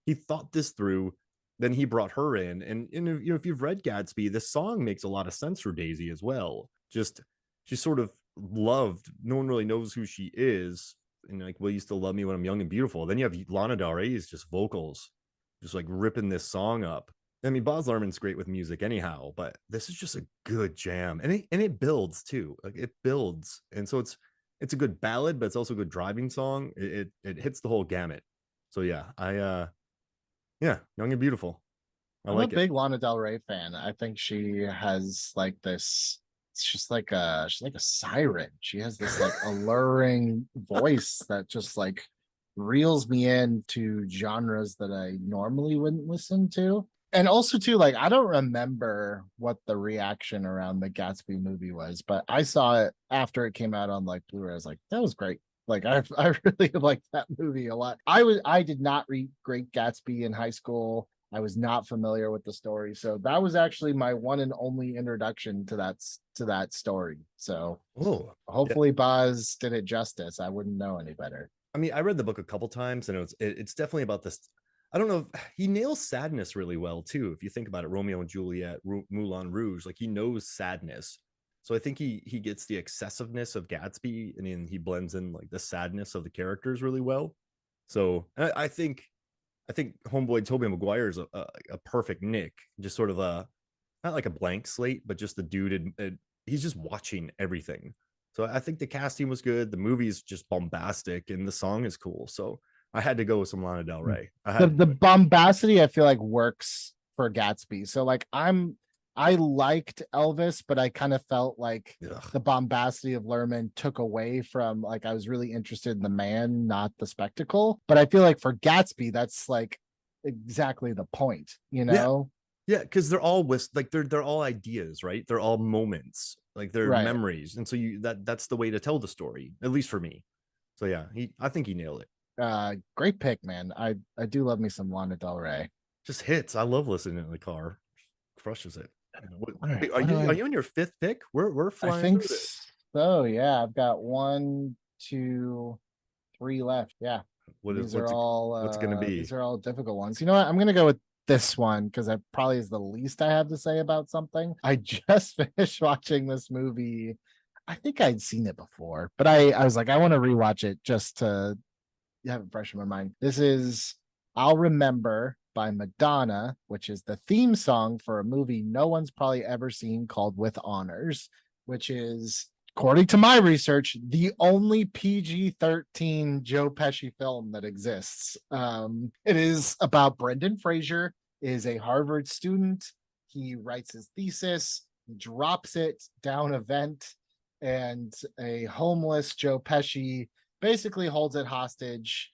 he thought this through. Then he brought her in, and if you've read Gatsby, this song makes a lot of sense for Daisy as well. Just she's sort of loved. No one really knows who she is, and like, will you still love me when I'm young and beautiful? Then you have Lana Del Rey's just vocals, just like ripping this song up. I mean, Baz Luhrmann's great with music anyhow, but this is just a good jam, and it builds too. Like it builds, and so it's a good ballad, but it's also a good driving song. It hits the whole gamut. So yeah, yeah, young and beautiful. I I'm a like it. big Lana Del Rey fan. I think she has like this. She's like a siren. She has this like alluring voice that just like reels me into genres that I normally wouldn't listen to. And also too, like I don't remember what the reaction around the Gatsby movie was, but I saw it after it came out on like Blu-ray. I was like, that was great. Like I really liked that movie a lot. I did not read Great Gatsby in high school. I was not familiar with the story, so that was actually my one and only introduction to that story. So Oh, yeah. hopefully Boz did it justice. I wouldn't know any better. I mean, I read the book a couple times, and it's definitely about this. I don't know. He nails sadness really well too. If you think about it, Romeo and Juliet, Moulin Rouge, like he knows sadness. So I think he gets the excessiveness of Gatsby, and then he blends in like the sadness of the characters really well. So I think Homeboy Tobey Maguire is a perfect Nick, just sort of a not like a blank slate, but just the dude. He's just watching everything. So I think the casting was good. The movie's just bombastic, and the song is cool. So I had to go with some Lana Del Rey. I The had the bombacity I feel like works for Gatsby. So like I liked Elvis, but I kind of felt like ugh. the bombacity of Lerman took away from like I was really interested in the man, not the spectacle. But I feel like for Gatsby, that's like exactly the point, you Yeah, know? yeah, because they're all ideas, right? They're all moments, like they're Right. memories, and so that's the way to tell the story, at least for me. So yeah, I think he nailed it. Great pick, man. I do love me some Lana Del Rey. Just hits. I love listening in the car. Crushes it. All right, Are what do you I on your fifth pick? We're I flying think through this. so, yeah. I've got one, two, three left. Yeah. These are all what's it gonna these be? are all difficult ones. You know what? I'm gonna go with this one because I probably is the least I have to say about something. I just finished watching this movie. I think I'd seen it before, but I was like, I want to rewatch it just to have it fresh in my mind. This is I'll Remember by Madonna, which is the theme song for a movie no one's probably ever seen called With Honors, which is, according to my research, the only PG-13 Joe Pesci film that exists. It is about Brendan Fraser, is a Harvard student. He writes his thesis, drops it down a vent, and a homeless Joe Pesci basically holds it hostage.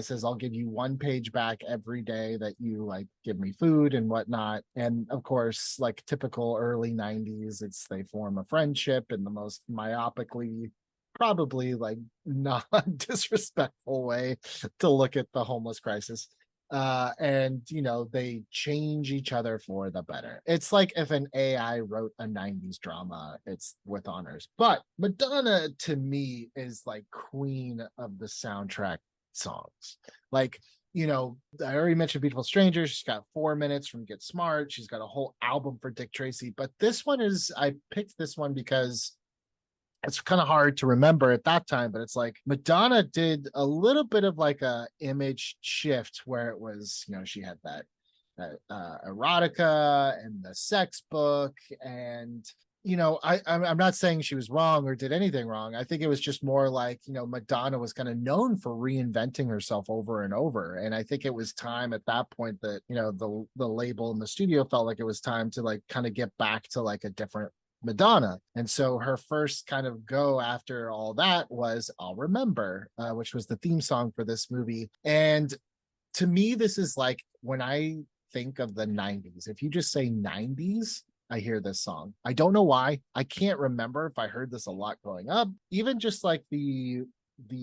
Says, I'll give you one page back every day that you like give me food and whatnot. And of course, like typical early 90s, it's they form a friendship in the most myopically, probably like non-disrespectful way to look at the homeless crisis. And you know, they change each other for the better. It's like if an AI wrote a 90s drama, it's With Honors. But Madonna to me is like queen of the soundtrack songs. Like, you know, I already mentioned Beautiful Strangers. She's got 4 minutes from Get Smart. She's got a whole album for Dick Tracy. But this one is, I picked this one because it's kind of hard to remember at that time, but it's like Madonna did a little bit of like a image shift where it was, you know, she had that erotica and the sex book, and I'm not saying she was wrong or did anything wrong. I think it was just more like, Madonna was kind of known for reinventing herself over and over. And I think it was time at that point that, the label and the studio felt like it was time to like kind of get back to like a different Madonna. And so her first kind of go after all that was I'll Remember, which was the theme song for this movie. And to me, this is like when I think of the 90s, if you just say 90s, I hear this song. I don't know why. I can't remember if I heard this a lot growing up. Even just like the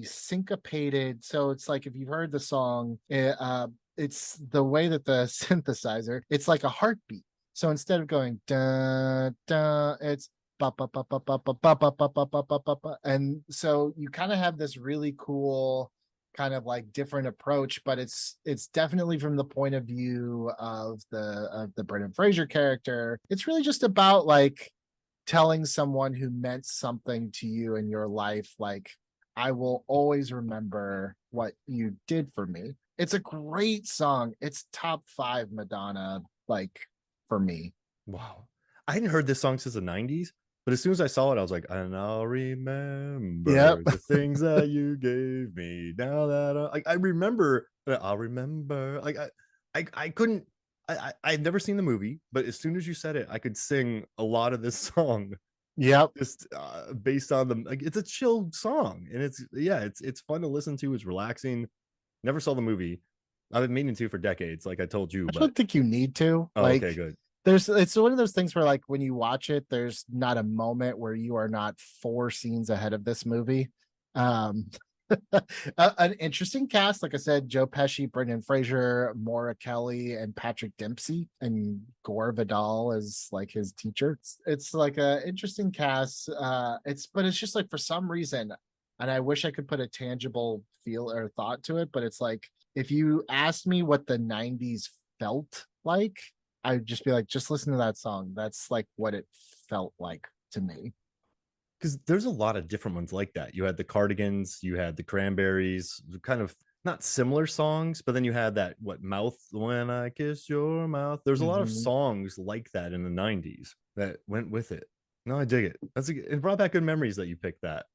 syncopated. So it's like if you've heard the song, it's the way that the synthesizer. It's like a heartbeat. So instead of going da da, it's ba ba ba ba ba ba ba ba ba ba ba ba ba ba, and so you kind of have this really cool kind of like different approach, but it's definitely from the point of view of the Brendan Fraser character. It's really just about like telling someone who meant something to you in your life, like, I will always remember what you did for me. It's a great song. It's top 5 Madonna, like, for me. Wow. I hadn't heard this song since the 90s, but as soon as I saw it, I was like, and I'll Yep. remember the things that you gave me. Now that I remember that I'll remember. Like I couldn't I'd never seen the movie, but as soon as you said it, I could sing a lot of this song Yep. just based on the like it's a chill song and it's fun to listen to, it's relaxing. Never saw the movie. I've been meaning to for decades, like I told you, I but don't think you need to. oh, okay, Like, good. it's one of those things where like when you watch it, there's not a moment where you are not 4 scenes ahead of this movie. Um an interesting cast, like I said, Joe Pesci, Brendan Fraser, Maura Kelly, and Patrick Dempsey, and Gore Vidal is like his teacher. It's like a interesting cast. It's just like for some reason, and I wish I could put a tangible feel or thought to it, but it's like if you asked me what the 90s felt like, I'd just be like, just listen to that song. That's like what it felt like to me. Because there's a lot of different ones like that. You had the Cardigans, you had the Cranberries, kind of not similar songs, but then you had that what mouth when I kiss your mouth. There's a lot of Mhm. songs like that in the 90s that went with it. No, I dig it. It brought back good memories that you picked that.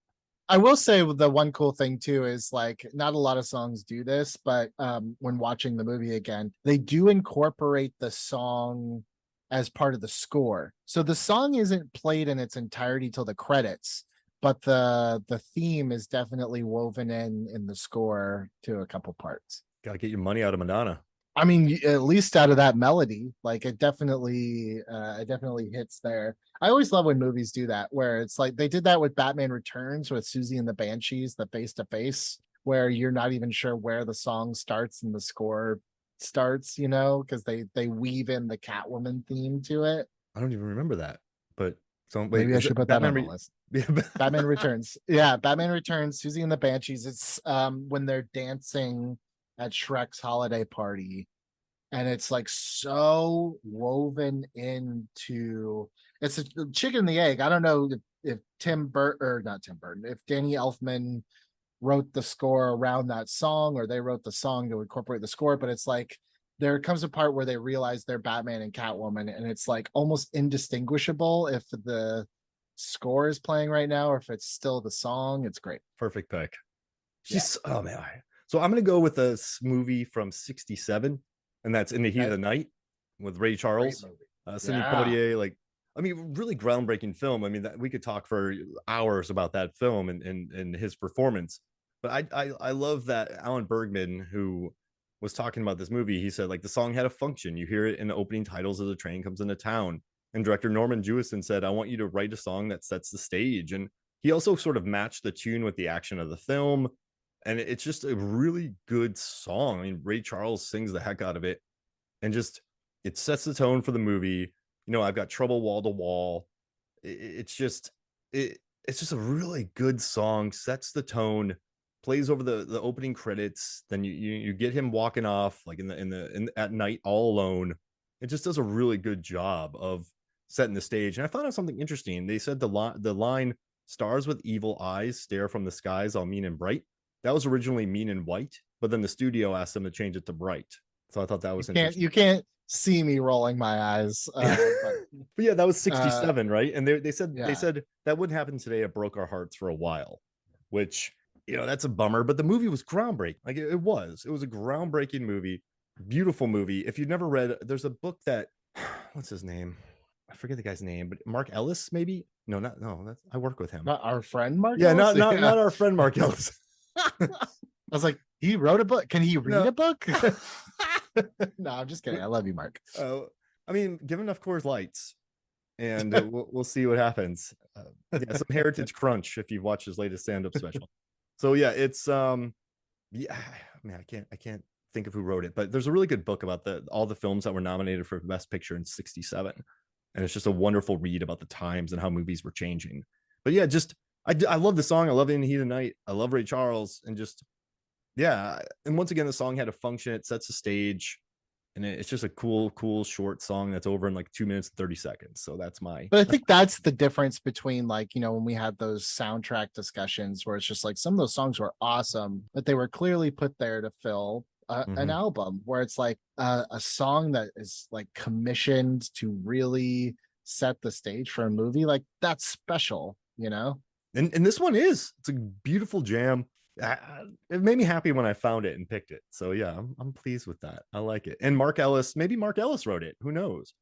I will say the one cool thing too is like not a lot of songs do this, but when watching the movie again, they do incorporate the song as part of the score. So the song isn't played in its entirety till the credits, but the theme is definitely woven in the score to a couple parts. Gotta get your money out of Madonna. I mean, at least out of that melody, like it definitely hits there. I always love when movies do that, where it's like they did that with Batman Returns with Susie and the Banshees, the face to face, where you're not even sure where the song starts and the score starts, because they weave in the Catwoman theme to it. I don't even remember that. But so wait, Maybe I is it should put that Batman? on the list. Batman Returns. Yeah, Batman Returns, Susie and the Banshees. It's when they're dancing at Shrek's holiday party, and it's like so woven into it's a chicken and the egg. I don't know if Tim Burton or not Tim Burton, if Danny Elfman wrote the score around that song or they wrote the song to incorporate the score, but it's like there comes a part where they realize they're Batman and Catwoman, and it's like almost indistinguishable if the score is playing right now or if it's still the song. It's great. Perfect pick. Yeah. She's oh man. So I'm gonna go with a movie from '67, and that's In the Heat of Okay. the Night with Ray Great Charles, movie. Sidney Yeah. Poitier. Like, I mean, really groundbreaking film. I mean, that we could talk for hours about that film and his performance. But I love that Alan Bergman, who was talking about this movie, he said like the song had a function. You hear it in the opening titles as the train comes into town. And director Norman Jewison said, "I want you to write a song that sets the stage." And he also sort of matched the tune with the action of the film, and it's just a really good song. I mean, Ray Charles sings the heck out of it, and just it sets the tone for the movie. I've got Trouble Wall to Wall. It's just it it's just a really good song. Sets the tone, plays over the opening credits. Then you get him walking off like in at night all alone. It just does a really good job of setting the stage. And I found out something interesting. They said the line "Stars with evil eyes stare from the skies, all mean and bright." That was originally "mean and white," but then the studio asked them to change it to "bright." So I thought that was You interesting. can't see me rolling my eyes. But yeah, that was Uh, 67, right? And they yeah. said that wouldn't happen today. It broke our hearts for a while, which, that's a bummer. But the movie was groundbreaking. Like it was. It was a groundbreaking movie, beautiful movie. If you've never read, there's a book that what's his name? I forget the guy's name, but Mark Ellis, maybe? No, not no. That's I work with him. Not our friend Mark Yeah, Ellis. Yeah. not our friend Mark Ellis. I was like, he wrote a book. Can he read No. a book? No, I'm just kidding. I love you, Mark. I mean, give enough Coors Lights, and we'll see what happens. Yeah, some Heritage Crunch if you've watched his latest stand-up special. So yeah, it's yeah, man, I can't think of who wrote it, but there's a really good book about all the films that were nominated for Best Picture in '67, and it's just a wonderful read about the times and how movies were changing. But yeah, just I love the song. I love In the Heat of the Night. I love Ray Charles, and just yeah, and once again, the song had a function. It sets the stage, and it's just a cool short song that's over in like 2 minutes and 30 seconds. So But I think that's the difference between, like, when we had those soundtrack discussions where it's just like some of those songs were awesome, but they were clearly put there to fill an Mhm. album, where it's like a song that is like commissioned to really set the stage for a movie. Like, that's special, And this one it's a beautiful jam. It made me happy when I found it and picked it. So yeah, I'm pleased with that. I like it. And maybe Mark Ellis wrote it. Who knows?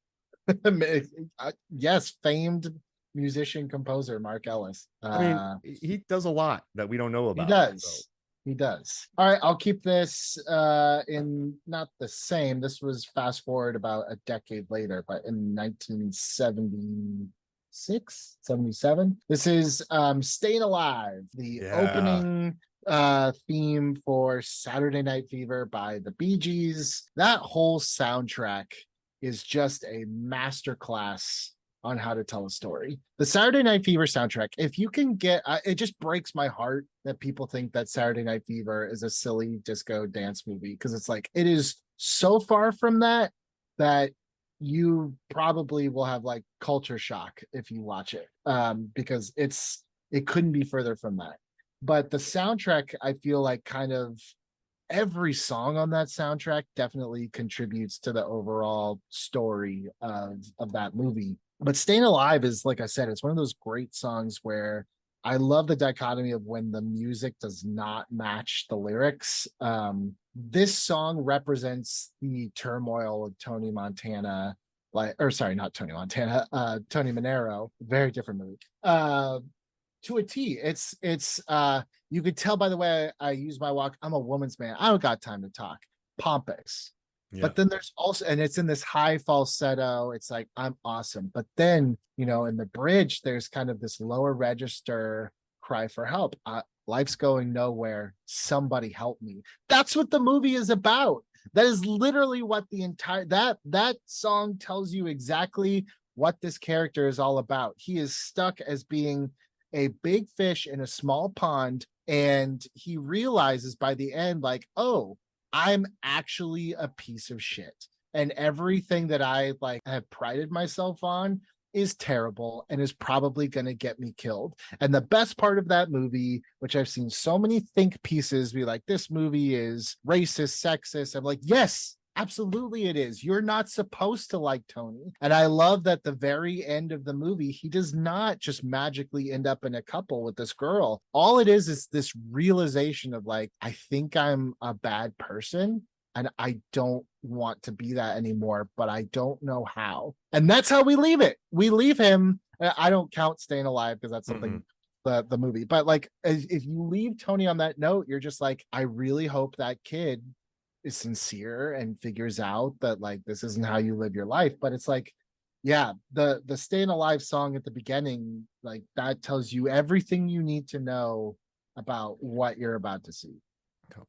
Yes, famed musician composer Mark Ellis. I mean, he does a lot that we don't know He about. So does. He does. All right, I'll keep this in not the same. This was fast forward about a decade later, but in 1976, 77. This is Staying Alive, the yeah. opening theme for Saturday Night Fever by the Bee Gees. That whole soundtrack is just a masterclass on how to tell a story. The Saturday Night Fever soundtrack, if you can get, it just breaks my heart that people think that Saturday Night Fever is a silly disco dance movie, because it's like, it is so far from that you probably will have like culture shock if you watch it, because it couldn't be further from that. But the soundtrack, I feel like, kind of every song on that soundtrack definitely contributes to the overall story of that movie. But Staying Alive is, like I said, it's one of those great songs where I love the dichotomy of when the music does not match the lyrics. This song represents the turmoil of Tony Montana, or sorry, not Tony Montana, Tony Manero, very different movie. To a T. It's you could tell by the way I use my walk. I'm a woman's man. I don't got time to talk. Pompous. Yeah. But then there's also, and it's in this high falsetto. It's like, I'm awesome. But then, in the bridge, there's kind of this lower register cry for help. Life's going nowhere. Somebody help me. That's what the movie is about. That is literally what the entire that song tells you exactly what this character is all about. He is stuck as being a big fish in a small pond, and he realizes by the end, like, oh, I'm actually a piece of shit, and everything that I like have prided myself on is terrible and is probably going to get me killed. And the best part of that movie, which I've seen so many think pieces be like, this movie is racist, sexist, I'm like, yes, absolutely it is. You're not supposed to like Tony. And I love that the very end of the movie, he does not just magically end up in a couple with this girl. All it is this realization of like, I think I'm a bad person and I don't want to be that anymore, but I don't know how. And that's how we leave it. We leave him. I don't count Staying Alive because that's something the movie, but like, if you leave Tony on that note, you're just like, I really hope that kid is sincere and figures out that like this isn't how you live your life. But it's like, yeah, the Staying Alive song at the beginning, like, that tells you everything you need to know about what you're about to see.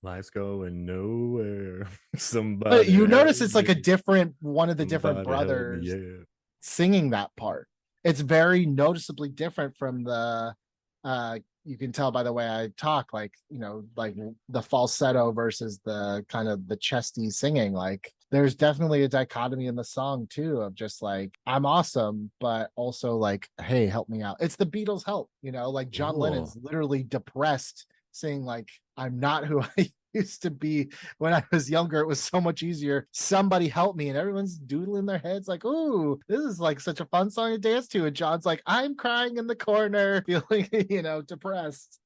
Life's going nowhere. But Somebody you help notice it's like me. a different one of the different Somebody help me. brothers Yeah. singing that part. It's very noticeably different from the you can tell by the way I talk, like, like the falsetto versus the kind of the chesty singing. Like, there's definitely a dichotomy in the song too, of just like, I'm awesome, but also like, hey, help me out. It's the Beatles help, like John Cool. Lennon's literally depressed saying like, I'm not who I used to be when I was younger. It was so much easier. Somebody help me. And everyone's doodling their heads like, ooh, this is like such a fun song to dance to. And John's like, I'm crying in the corner, feeling, depressed.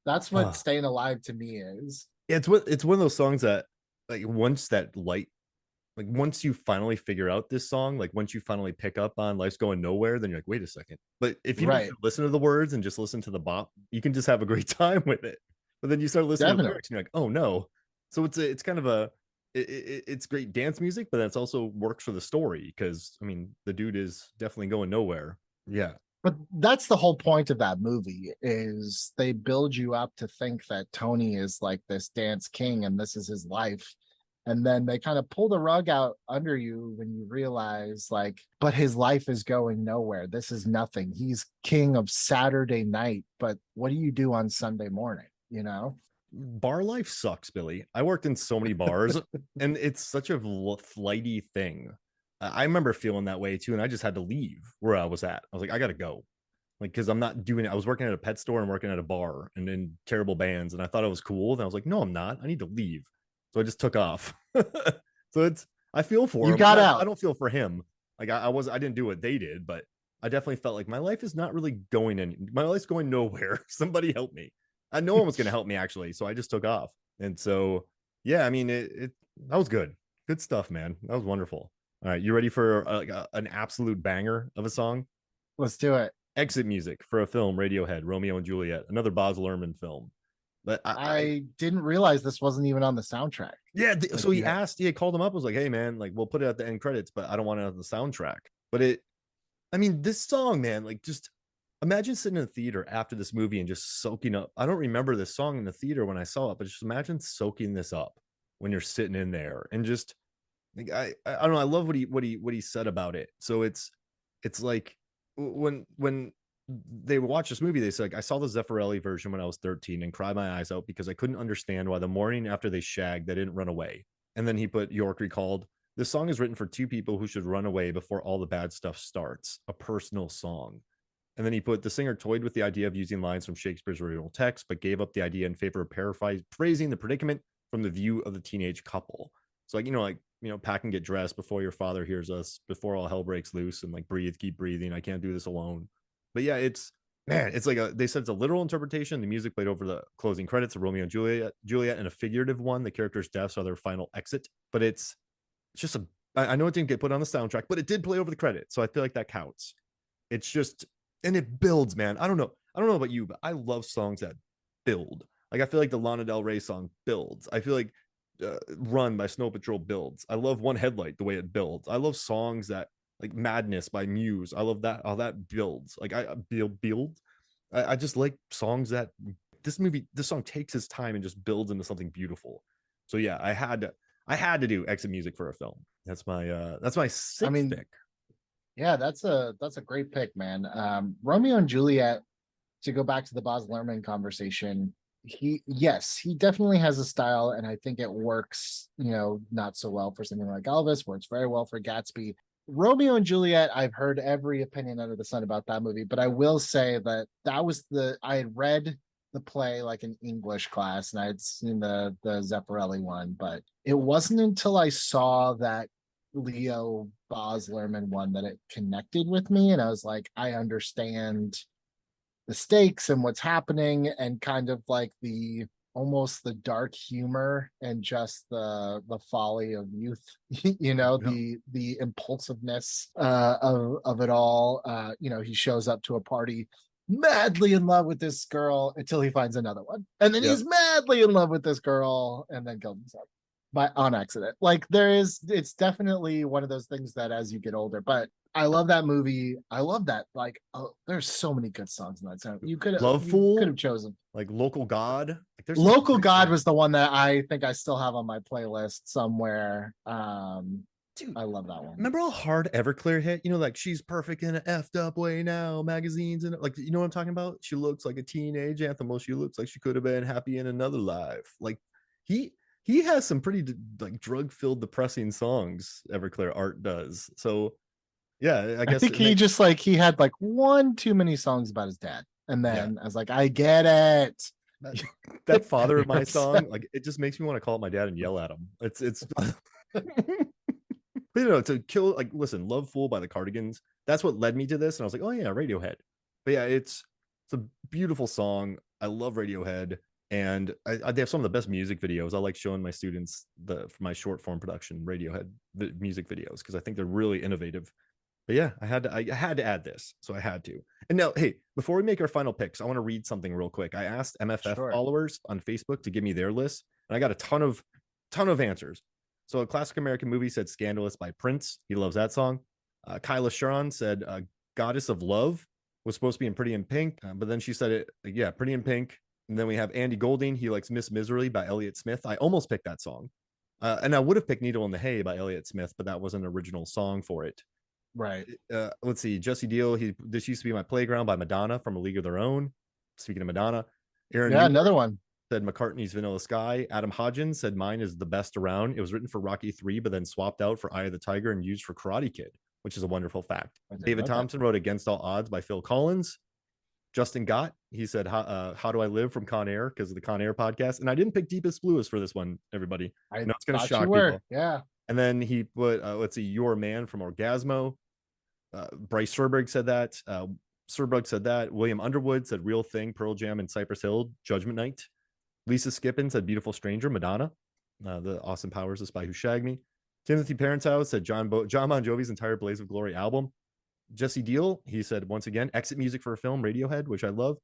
That's what Uh, staying alive to me is. it's one of those songs that like once that light like once you finally figure out this song, like once you finally pick up on Life's Going Nowhere, then you're like, wait a second. But if you don't Right. even listen to the words and just listen to the bop, you can just have a great time with it. But then you start listening to the Definitely. lyrics and you're like, oh no. So it's kind of it's great dance music, but that's also works for the story because I mean the dude is definitely going nowhere. Yeah. But that's the whole point of that movie is they build you up to think that Tony is like this dance king and this is his life. And then they kind of pull the rug out under you when you realize like, but his life is going nowhere. This is nothing. He's king of Saturday night, but what do you do on Sunday morning, Bar life sucks, Billy. I worked in so many bars and it's such a flighty thing. I remember feeling that way too, and I just had to leave where I was at. I was like, I gotta go, like because I'm not doing it. I was working at a pet store and working at a bar and in terrible bands, and I thought it was cool. And I was like, no, I'm not. I need to leave. So I just took off. So I feel for You him. got I out. don't feel for him. Like I didn't do what they did, but I definitely felt like my life is not really going in. My life's going nowhere. Somebody help me. No one was going to help me actually, so I just took off. And so yeah, I mean it that was good. Good stuff, man. That was wonderful. All right, you ready for an absolute banger of a song? Let's do it. Exit music for a film, Radiohead, Romeo and Juliet, another Baz Luhrmann film. But I didn't realize this wasn't even on the soundtrack. yeah, Like so you he called him up, was like, hey man, like we'll put it at the end credits, but I don't want it on the soundtrack. But I mean, this song, man, like just imagine sitting in a theater after this movie and just soaking up. I don't remember this song in the theater when I saw it, but just imagine soaking this up when you're sitting in there and just like I don't know. I love what he said about it. So it's like when they watch this movie, they said, like, I saw the Zeffirelli version when I was 13 and cried my eyes out because I couldn't understand why the morning after they shagged, they didn't run away. And then he put York recalled, this song is written for two people who should run away before all the bad stuff starts. A personal song. And then he put the singer toyed with the idea of using lines from Shakespeare's original text, but gave up the idea in favor of paraphrasing the predicament from the view of the teenage couple. So pack and get dressed before your father hears us, before all hell breaks loose, and like breathe, keep breathing. I can't do this alone. But yeah, it's like they said it's a literal interpretation. The music played over the closing credits of Romeo and Juliet, and a figurative one. The characters' deaths are their final exit. But it's just I know it didn't get put on the soundtrack, but it did play over the credits, so I feel like that counts. It's just and it builds, man. I don't know about you, but I love songs that build. Like I feel like the Lana Del Rey song builds. I feel like Run by Snow Patrol builds. I love One Headlight the way it builds. I love songs that like Madness by Muse. I love that how that builds. Like I build. I just like songs that this song takes its time and just builds into something beautiful. So yeah, I had to do exit music for a film. That's my I sixth mean, pick. yeah, that's a great pick, man. Romeo and Juliet, to go back to the Baz Luhrmann conversation, he definitely has a style, and I think it works, not so well for something like Elvis, works very well for Gatsby. Romeo and Juliet, I've heard every opinion under the sun about that movie, but I will say that I had read the play like in English class and I had seen the Zeffirelli one, but it wasn't until I saw that Leo Baz Luhrmann one that it connected with me, and I was like, I understand the stakes and what's happening, and kind of like the almost the dark humor and just the folly of youth, Yeah. the impulsiveness of it all. He shows up to a party madly in love with this girl until he finds another one, and then Yeah. he's madly in love with this girl and then kills himself by on accident. Like it's definitely one of those things that as you get older, but I love that movie. I love that. Like, there's so many good songs in that song. You could have Loveful, chosen. like Local God. Like there's some Local great God songs. was the one that I think I still have on my playlist somewhere. Dude, I love that one. remember how hard Everclear hit? Like she's perfect in an effed up way now. Magazines and like you know what I'm talking about? She looks like a teenage anthem. Well, she looks like she could have been happy in another life. Like he he has some pretty like drug filled, depressing songs. Everclear Art does. So yeah, I I guess think it may, he had like one too many songs about his dad. And yeah. then I was like, I get it. That Father of My Yes. song, like it just makes me want to call up my dad and yell at him. It's but to kill, like, listen, Love Fool by the Cardigans, that's what led me to this. And I was like, oh yeah, Radiohead. But yeah, it's a beautiful song. I love Radiohead. And they have some of the best music videos. I like showing my students for my short form production Radiohead music videos because I think they're really innovative. But yeah, I had to add this, so I had to. And now, hey, before we make our final picks, I want to read something real quick. I asked MFF Sure. followers on Facebook to give me their list, and I got a ton of answers. So a classic American movie said "Scandalous" by Prince. He loves that song. Kyla Sharon said "Goddess of Love" was supposed to be in Pretty in Pink, but then she said it, yeah, Pretty in Pink. And then we have Andy Golding. He likes Miss Misery by Elliott Smith. I almost picked that song. And I would have picked Needle in the Hay by Elliott Smith, but that was an original song for it. Right. Let's see. Jesse Deal. This used to be my playground by Madonna from A League of Their Own. Speaking of Madonna, Aaron Yeah, Newell another one. said McCartney's Vanilla Sky. Adam Hodgins said mine is the best around. It was written for Rocky 3, but then swapped out for Eye of the Tiger and used for Karate Kid, which is a wonderful fact. David Thompson wrote Against All Odds by Phil Collins. Justin Gott, he said, How Do I Live from Con Air, because of the Con Air podcast. And I didn't pick Deepest Bluest for this one, everybody. I know it's going to shock people. Yeah. And then he put, let's see, Your Man from Orgasmo. Bryce Serberg said that. Serberg said that. William Underwood said Real Thing, Pearl Jam, and Cypress Hill, Judgment Night. Lisa Skippin said Beautiful Stranger, Madonna. The Austin Powers, The Spy Who Shagged Me. Timothy Parenteau said John Bon Jovi's entire Blaze of Glory album. Jesse Deal, he said, once again, exit music for a film, Radiohead, which I love.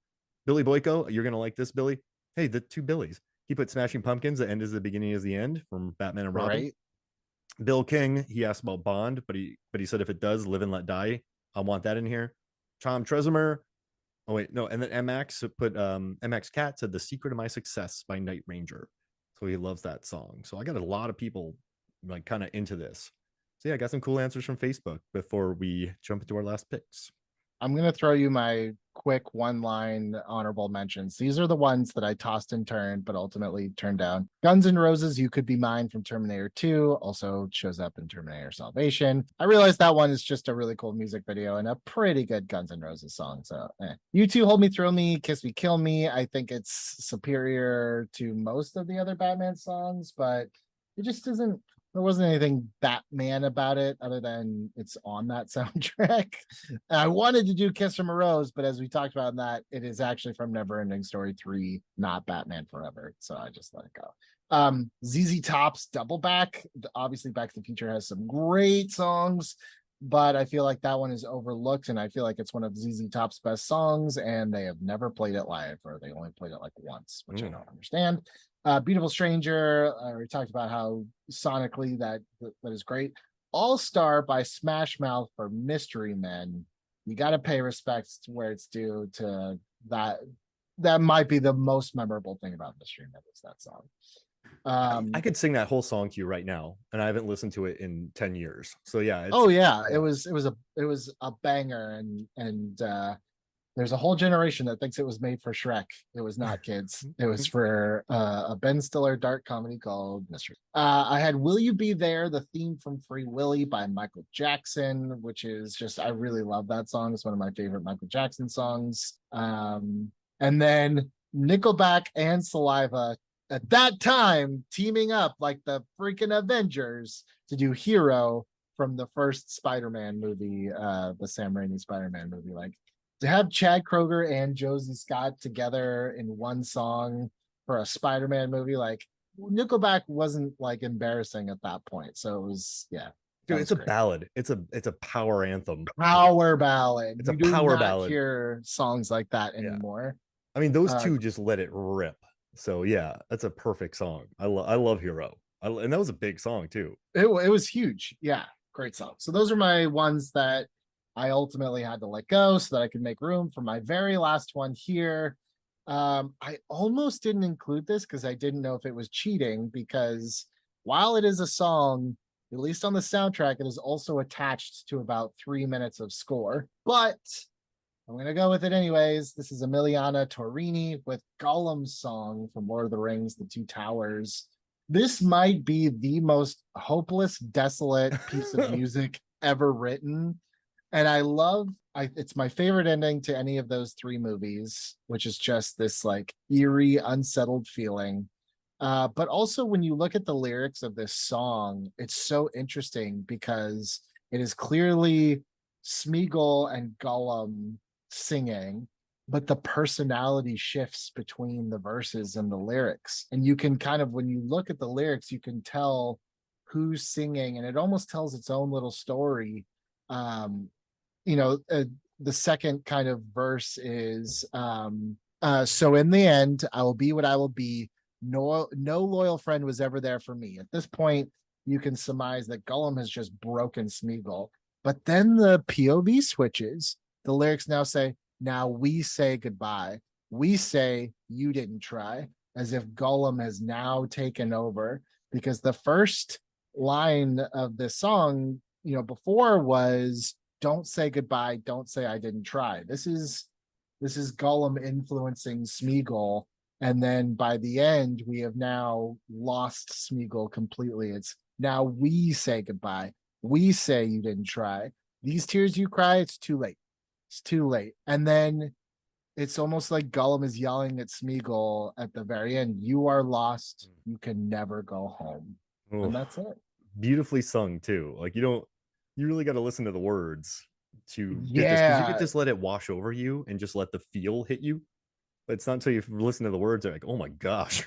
Billy Boyko, you're going to like this, Billy. Hey, the two Billies. He put Smashing Pumpkins, The End is the Beginning is the End from Batman and Robin. Right. Bill King, he asked about Bond, but he said if it does, Live and Let Die, I want that in here. Tom Trezemer. Oh, wait, no. And then MX put MX Cat said The Secret of My Success by Night Ranger. So he loves that song. So I got a lot of people like kind of into this. So yeah, I got some cool answers from Facebook before we jump into our last picks. I'm going to throw you my quick one-line honorable mentions. These are the ones that I tossed and turned, but ultimately turned down. Guns N' Roses, You Could Be Mine from Terminator 2, also shows up in Terminator Salvation. I realize that one is just a really cool music video and a pretty good Guns N' Roses song. So U2, Hold Me, Thrill Me, Kiss Me, Kill Me. I think it's superior to most of the other Batman songs, but it just isn't. There wasn't anything Batman about it other than it's on that soundtrack. I wanted to do Kiss from a Rose, but as we talked about in that, it is actually from Neverending Story 3, not Batman Forever. So I just let it go. ZZ Top's Double Back. Obviously, Back to the Future has some great songs, but I feel like that one is overlooked, and I feel like it's one of ZZ Top's best songs, and they have never played it live, or they only played it like once, which I don't understand. Beautiful Stranger, we talked about how sonically that is great. All Star by Smash Mouth for Mystery Men. You got to pay respects to where it's due to that. That might be the most memorable thing about Mystery Men is that song. I could sing that whole song to you right now, and I haven't listened to it in 10 years. So yeah. It was a banger, and there's a whole generation that thinks it was made for Shrek. It was not, kids. It was for a Ben Stiller dark comedy called Mystery. I had Will You Be There, the theme from Free Willy by Michael Jackson, which is just, I really love that song. It's one of my favorite Michael Jackson songs. And then Nickelback and Saliva, at that time, teaming up like the freaking Avengers to do Hero from the first Spider-Man movie, the Sam Raimi Spider-Man movie. Like, to have Chad Kroeger and Josie Scott together in one song for a Spider-Man movie, like Nickelback wasn't like embarrassing at that point. So it was, yeah. Dude, it's a ballad. It's a power anthem. Power ballad. It's a power ballad. Hear songs like that anymore. I mean, those two just let it rip. So yeah, that's a perfect song. I love Hero. And that was a big song too. It was huge. Yeah, great song. So those are my ones that I ultimately had to let go so that I could make room for my very last one here. I almost didn't include this because I didn't know if it was cheating, because while it is a song, at least on the soundtrack, it is also attached to about 3 minutes of score. But I'm going to go with it anyways. This is Emiliana Torrini with Gollum's song from Lord of the Rings, The Two Towers. This might be the most hopeless, desolate piece of music ever written. And I love it's my favorite ending to any of those three movies, which is just this like eerie, unsettled feeling. But also when you look at the lyrics of this song, it's so interesting because it is clearly Smeagol and Gollum singing, but the personality shifts between the verses and the lyrics. And you can kind of, when you look at the lyrics, you can tell who's singing, and it almost tells its own little story. Um, you know, the second kind of verse is so in the end I will be what I will be. No loyal friend was ever there for me. At this point you can surmise that Gollum has just broken Smeagol, but then the POV switches. The lyrics now say, now we say goodbye, we say you didn't try, as if Gollum has now taken over. Because the first line of this song, you know, before was, don't say goodbye, don't say I didn't try. This is Gollum influencing Smeagol, and then by the end we have now lost Smeagol completely. It's now we say goodbye, we say you didn't try, these tears you cry, it's too late, it's too late. And then it's almost like Gollum is yelling at Smeagol at the very end, you are lost, you can never go home. Oh, And that's it. beautifully sung too. Like you really got to listen to the words to get this, because you could Yeah, just let it wash over you and just let the feel hit you. But it's not until you listen to the words, they're like, oh my gosh,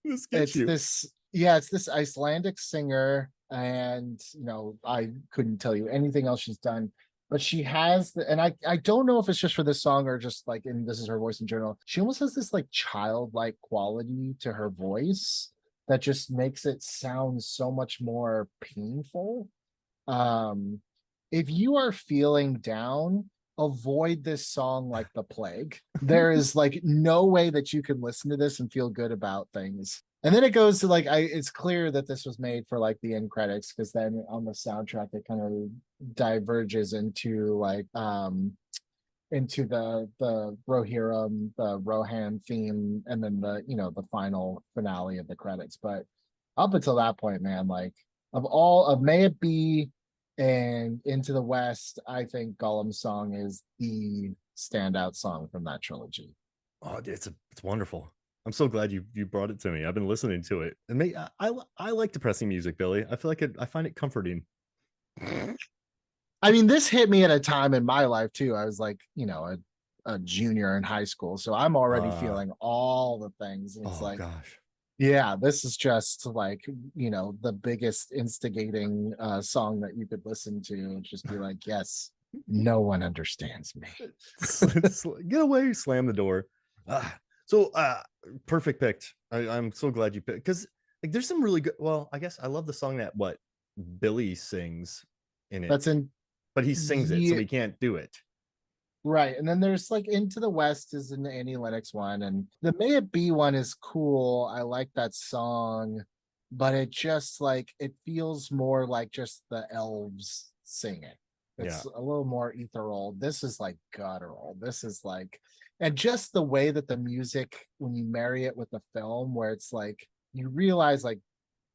this gets it's you. this yeah, it's this Icelandic singer, and you know, I couldn't tell you anything else she's done, but she has and I don't know if it's just for this song or just like in this is her voice in general. She almost has this like childlike quality to her voice that just makes it sound so much more painful. um if you are feeling down, avoid this song like the plague. There is like no way that you can listen to this and feel good about things. And then it goes to like, it's clear that this was made for like the end credits, because then on the soundtrack it kind of diverges into like into the Rohirrim, the Rohan theme, and then the, you know, the final finale of the credits. But up until that point, man, like of all of May It Be and Into the West, I think Gollum's song is the standout song from that trilogy. Oh, it's wonderful. I'm so glad you brought it to me. I've been listening to it, and I like depressing music, Billy. I feel like I find it comforting. I mean, this hit me at a time in my life too. I was like, you know, a junior in high school, so I'm already Uh, feeling all the things. And it's oh like, gosh. yeah, this is just like, you know, the biggest instigating song that you could listen to and just be like, yes, no one understands me. Get away, slam the door. Ah, so perfect picked. I'm so glad you picked, because like there's some really good, well, I guess I love the song that what Billy sings in That's it, in but he sings it, so the he can't do it. right. And then there's like Into the West is an Annie Lennox one, and the May It Be one is cool. I like that song, but it just like it feels more like just the elves singing. Yeah. It's a little more ethereal. This is like guttural. This is like, and just the way that the music, when you marry it with the film, where it's like you realize like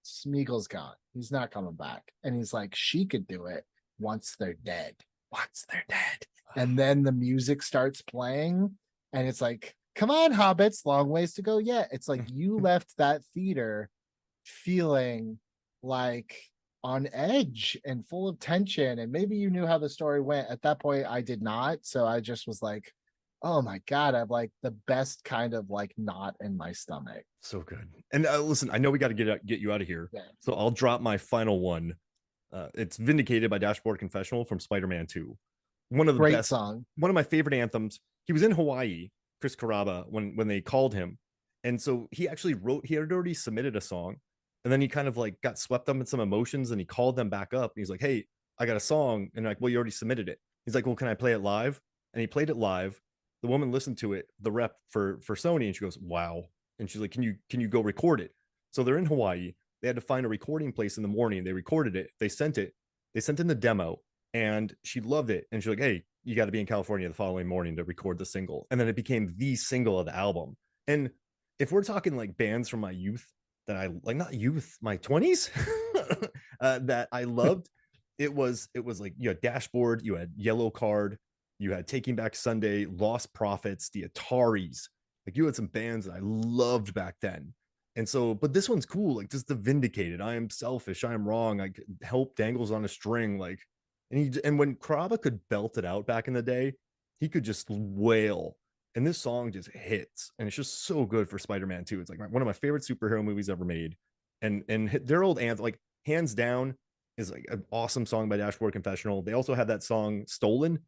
Smeagol's gone. He's not coming back. And he's like, she could do it once they're dead. Once they're dead. And then the music starts playing, and it's like, come on, hobbits, long ways to go yet. It's like you left that theater feeling like on edge and full of tension. And maybe you knew how the story went. At that point, I did not. So I just was like, oh my God, I've like the best kind of like knot in my stomach. So good. And listen, I know we got to get you out of here, Yeah. so I'll drop my final one. It's Vindicated by Dashboard Confessional from Spider-Man 2. One of the Great best, song. one of my favorite anthems. He was in Hawaii, Chris Caraba, when they called him. And so he actually wrote, he had already submitted a song, and then he kind of like got swept up in some emotions, and he called them back up. And he's like, hey, I got a song. And like, well, you already submitted it. He's like, well, can I play it live? And he played it live. The woman listened to it, the rep for Sony, and she goes, wow. And she's like, can you go record it? So they're in Hawaii. They had to find a recording place in the morning. They recorded it. They sent it. They sent in the demo, and she loved it. And she's like, hey, you got to be in California the following morning to record the single. And then it became the single of the album. And if we're talking like bands from my youth that I like, not youth, my 20s, that I loved, it was like you had Dashboard, you had Yellow Card, you had Taking Back Sunday, Lost Prophets, the Ataris. Like you had some bands that I loved back then. And so, but this one's cool. Like just the Vindicated. I am selfish. I am wrong. Like help dangles on a string. Like, and when Krabba could belt it out back in the day, he could just wail. And this song just hits, and it's just so good for Spider-Man 2. It's like one of my favorite superhero movies ever made. And their old anthem, like hands down, is like an awesome song by Dashboard Confessional. They also have that song Stolen.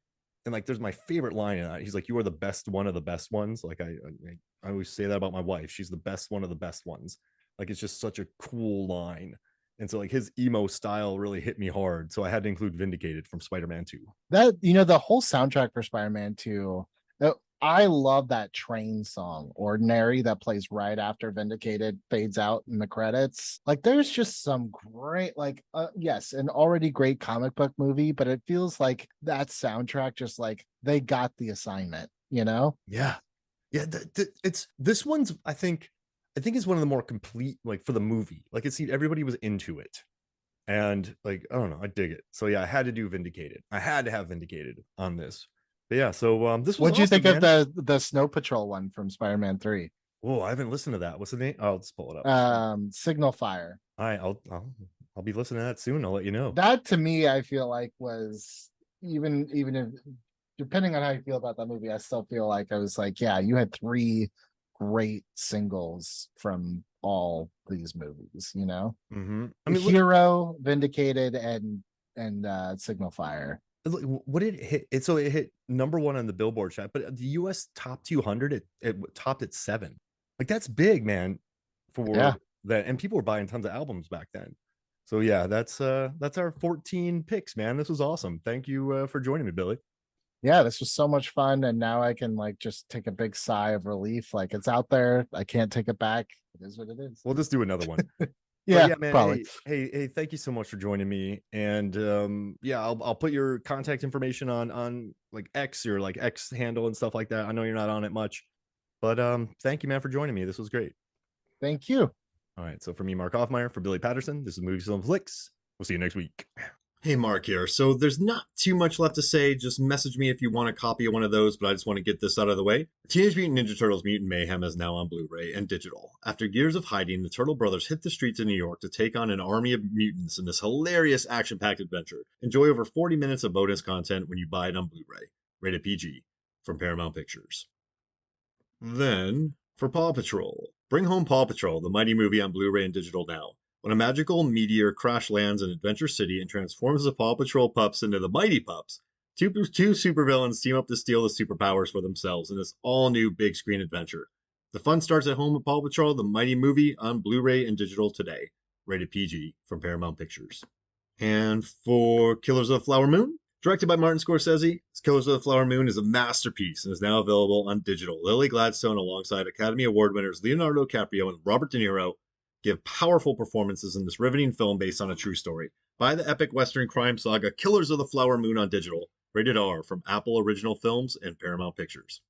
And like there's my favorite line in that. He's like, "You are the best one of the best ones." Like I always say that about my wife. She's the best one of the best ones. Like it's just such a cool line. And so like his emo style really hit me hard. So I had to include Vindicated from Spider-Man 2. That, the whole soundtrack for Spider-Man 2, I love that train song, Ordinary, that plays right after Vindicated fades out in the credits. Like there's just some great, like yes, an already great comic book movie, but it feels like that soundtrack just like they got the assignment, you know? Yeah. Yeah, it's this one's I think is one of the more complete, like for the movie. Like everybody was into it. And like, I don't know, I dig it. So yeah, I had to do Vindicated. I had to have Vindicated on this. But yeah, so this was What'd you awesome, think of man. the Snow Patrol one from Spider-Man 3? Whoa, I haven't listened to that. What's the name? I'll just pull it up. Signal Fire. All right, I'll be listening to that soon. I'll let you know. That to me, I feel like was even if depending on how you feel about that movie, I still feel like I was like, yeah, you had three great singles from all these movies, I mean, Hero, Vindicated, and Signal Fire. look, what did it hit? So it hit number one on the Billboard chart, but the U.S. top 200, it topped at 7. Like that's big, man, Yeah. for that. And people were buying tons of albums back then. So yeah, that's our 14 picks, man. This was awesome. Thank you for joining me, Billy. Yeah, this was so much fun, and now I can like just take a big sigh of relief. Like it's out there, I can't take it back. It is what it is. We'll just do another one. But Yeah, yeah, man. probably. Hey, thank you so much for joining me. And yeah, I'll put your contact information on like X, your like X handle and stuff like that. I know you're not on it much, but thank you, man, for joining me. This was great. Thank you. All right, so for me, Mark Hoffmeyer, for Billy Patterson, this is Movies and Flicks. We'll see you next week. Hey, Mark here. So there's not too much left to say. Just message me if you want a copy of one of those, but I just want to get this out of the way. Teenage Mutant Ninja Turtles Mutant Mayhem is now on Blu-ray and digital. After years of hiding, the Turtle Brothers hit the streets of New York to take on an army of mutants in this hilarious action-packed adventure. Enjoy over 40 minutes of bonus content when you buy it on Blu-ray. Rated PG from Paramount Pictures. Then, for Paw Patrol. Bring home Paw Patrol, the mighty movie on Blu-ray and digital now. When a magical meteor crash lands in Adventure City and transforms the Paw Patrol pups into the Mighty Pups, two supervillains team up to steal the superpowers for themselves in this all-new big screen adventure. The fun starts at home with Paw Patrol, the mighty movie on Blu-ray and digital today. Rated PG from Paramount Pictures. And for Killers of the Flower Moon, directed by Martin Scorsese, Killers of the Flower Moon is a masterpiece and is now available on digital. Lily Gladstone, alongside Academy Award winners Leonardo DiCaprio and Robert De Niro, give powerful performances in this riveting film based on a true story. Buy the epic Western crime saga Killers of the Flower Moon on digital, rated R from Apple Original Films and Paramount Pictures.